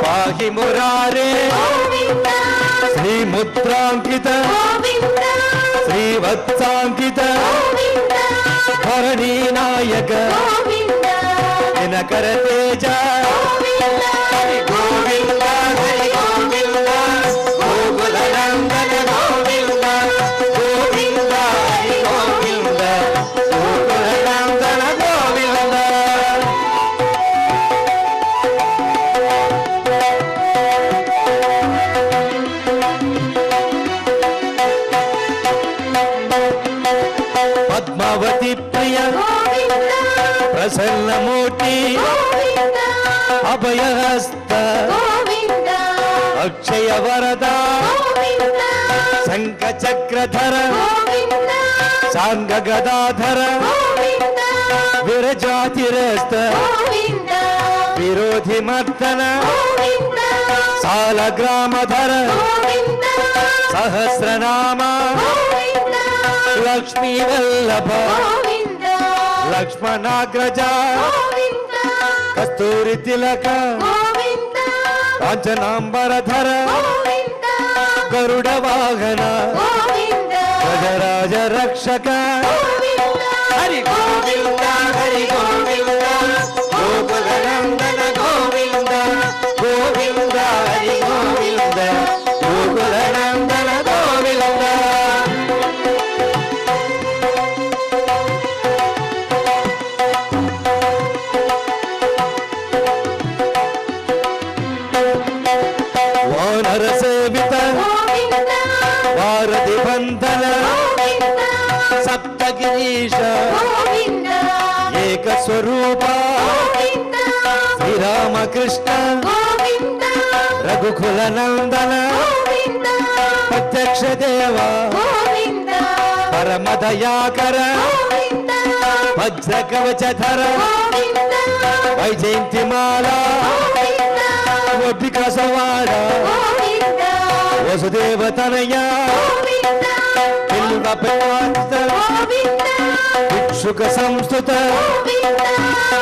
పాహి మురారే గోవింద శ్రీ ముద్రాంకిత గోవింద శ్రీవత్సాంకిత గోవింద ధరణీ నాయక గోవింద దినకర తేజ గోవింద హరి గోవింద హరి గోవింద గోకుల నందన గోవింద గోవింద హరి గోవింద గోకుల నందన గోవింద పద్మావతి ప్రియ గోవింద ప్రసన్నమూర్తి గోవింద అభయహస్త గోవింద అక్షయ వరద గోవింద శంఖ చక్రధర గోవింద సాంగ గదాధర గోవింద విరజాతిరస్త గోవింద విరోధి మర్దన గోవింద సాల గ్రామధర గోవింద సహస్రనామ గోవింద లక్ష్మీ వల్లభ గోవింద లక్ష్మణాగ్రజ గోవింద కస్తూరి తిలక గోవింద కాంచనాంబరధర గోవింద గరుడ వాహన గోవింద గజరాజ రక్షక గోవింద హరి గోవింద హరి గోవింద గోకుల నందన గోవింద గోవింద హరి గోవింద గోకుల నందన గోవింద వానర సేవిత గోవింద వారధి బంధన గోవింద సప్తగిరీశ గోవింద ఏక స్వరూప గోవింద శ్రీరామకృష్ణ గోవింద రఘుకుల నందన గోవింద ప్రత్యక్ష దేవ గోవింద పరమదయాకర గోవింద వజ్ర కవచధర గోవింద వైజయంతిమాల గోవింద గోపిక సవాడ గోవింద వసుదేవ తనయ గోవింద బిల్వ ప్రకాశిత గోవింద భిక్షుక సంస్థుత గోవింద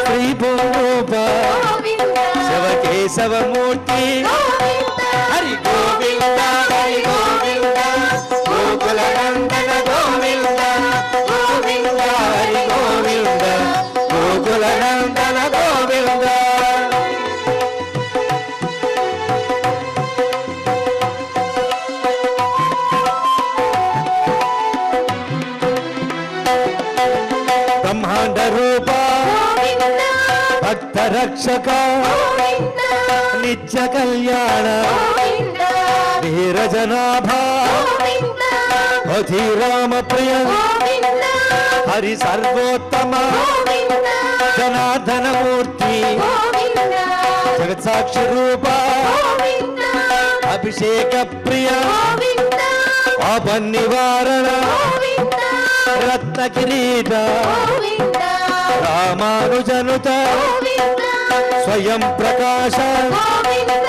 శ్రీ భూరూప గోవింద శివకేశవమూర్తి గోవింద హరి గోవింద హరి గోవింద గోకుల నందన గోవింద గోవింద హరి గోవింద గోకుల నందన గోవింద బ్రహ్మాండ రూప గోవింద భక్త రక్షక గోవింద నిత్య కళ్యాణ గోవింద వీరజనాభ గోవింద అధిరామ ప్రియ గోవింద హరి సర్వోత్తమ గోవింద జనార్దన మూర్తి గోవింద జగత్సాక్షి రూప గోవింద అభిషేక ప్రియ గోవింద పాప నివారణ గోవింద రత్న కిరీట గోవింద రామానుజనుత గోవింద స్వయం ప్రకాశ గోవింద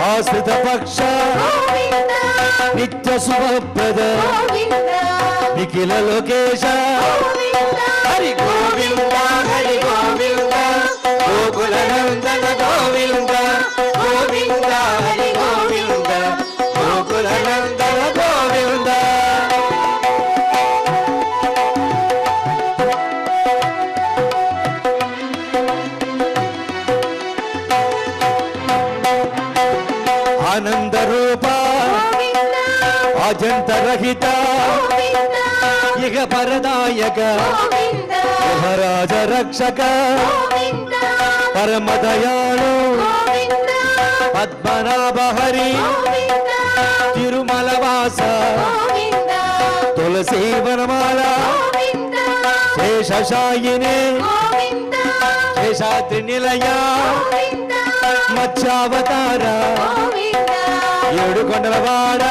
ఆశ్రిత పక్ష గోవింద నిత్య శుభప్రద గోవింద నిఖిల లోకేశ గోవింద హరి గోవింద హరి గోవింద గోకుల నందన గోవింద గోవింద హరి గోవింద గోకుల నందన గోవింద ఇహ పరదాయక గోవింద యువరాజ రక్షక గోవింద పరమదయాళు గోవింద పద్మనాభ హరి గోవింద తిరుమల వాస గోవింద తులసీ వనమాల గోవింద శేషశాయిని గోవింద శేషాద్రి నిలయ గోవింద మత్స్యావతార గోవింద ఏడు కొండలవాడ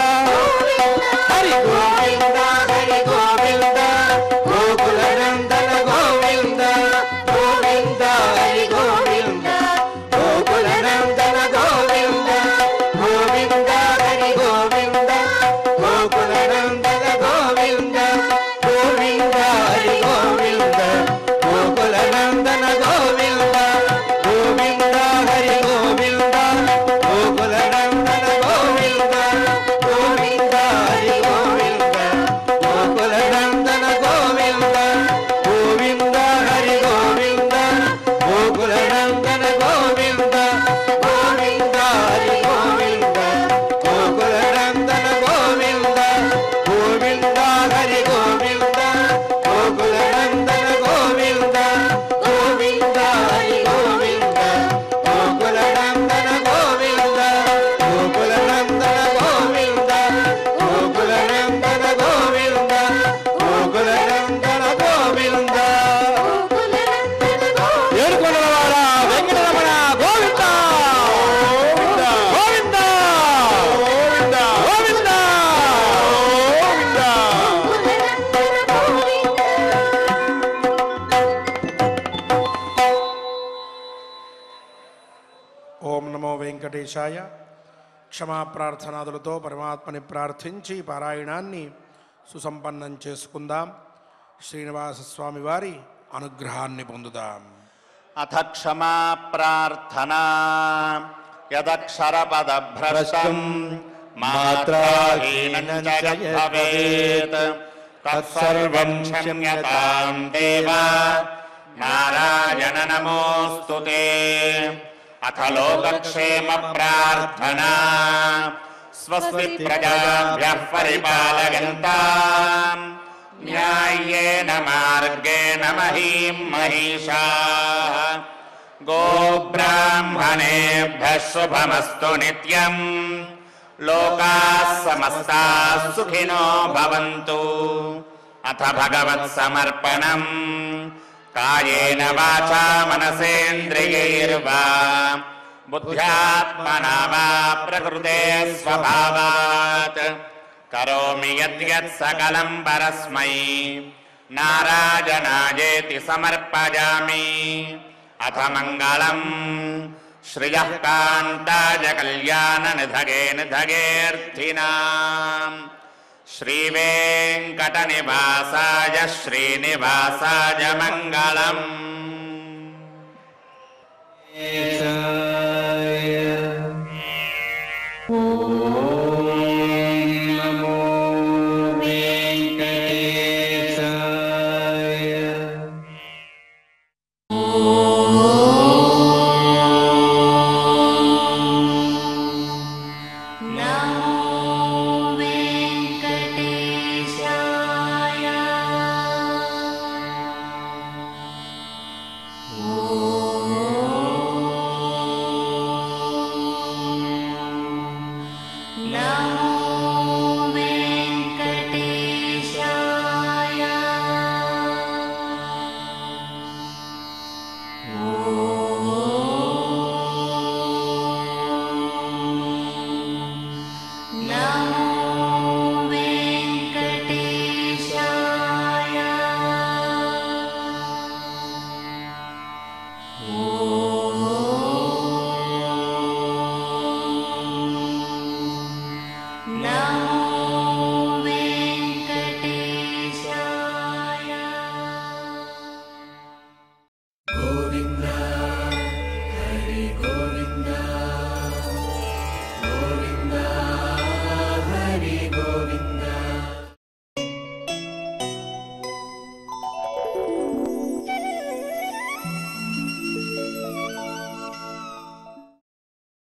హరి గోవింద హరి గోవింద గోకుల నందన గోవింద గోవింద హరి గోవింద గోకుల నందన గోవింద గోవింద హరి గోవింద గోకుల నందన గోవింద గోవింద హరి గోవింద గోకుల నందన గోవింద గోవింద హరి గోవింద గోకుల నందన గోవింద గోవింద హరి గోవింద గోకుల నందన గోవింద గోవింద హరి గోవింద గోకుల నందన గోవింద గోవింద హరి గోవింద గోకుల నందన గోవింద గోవింద హరి గోవింద గోకుల నందన గోవింద గోవింద హరి గోవింద గోకుల నందన గోవింద గోకుల నందన గోవింద గోకుల నందన గోవింద గోకుల నందన గోవింద ఏడుకొండలవాడ వెంకటరమణ గోవింద గోవింద గోవింద గోవింద ఓం నమో వెంకటేశాయ. క్షమా ప్రార్థనాదులతో పరమాత్మని ప్రార్థించి పారాయణాన్ని సుసంపన్నం చేసుకుందాం. శ్రీనివాస స్వామి వారి అనుగ్రహాన్ని పొందుదాం. అథ క్షమా ప్రార్థనా యదక్షరపదభ్రష్టం మాత్రాహీనం చ యద్భవేత్ తత్సర్వం క్షమ్యతాం దేవ నారాయణ నమోస్తుతే. అథ లోకక్షేమ ప్రార్థనా స్వస్తి ప్రజాభ్యః పరిపాలయంతాం న్యాయేన మార్గేణ మహీం మహిషాః. గోబ్రాహ్మణేభ్యः శుభమస్తు నిత్యం. లోకాः సమస్తాः సుఖినో భవంతు. అథ భగవత్సమర్పణం కాయేన వాచా మనసేంద్రియైర్వా బుద్ధ్యాత్మనా వా ప్రకృతే స్వభావాత్ కరోమి యద్యత్ సకలం పరస్మై నారాయణాయేతి సమర్పయామి. అథ మంగళం శ్రియః కాంతాయ కళ్యాణ నిధగే నిధగేర్థినాం శ్రీవేంకటనివాసాయ శ్రీనివాసాయ మంగళం.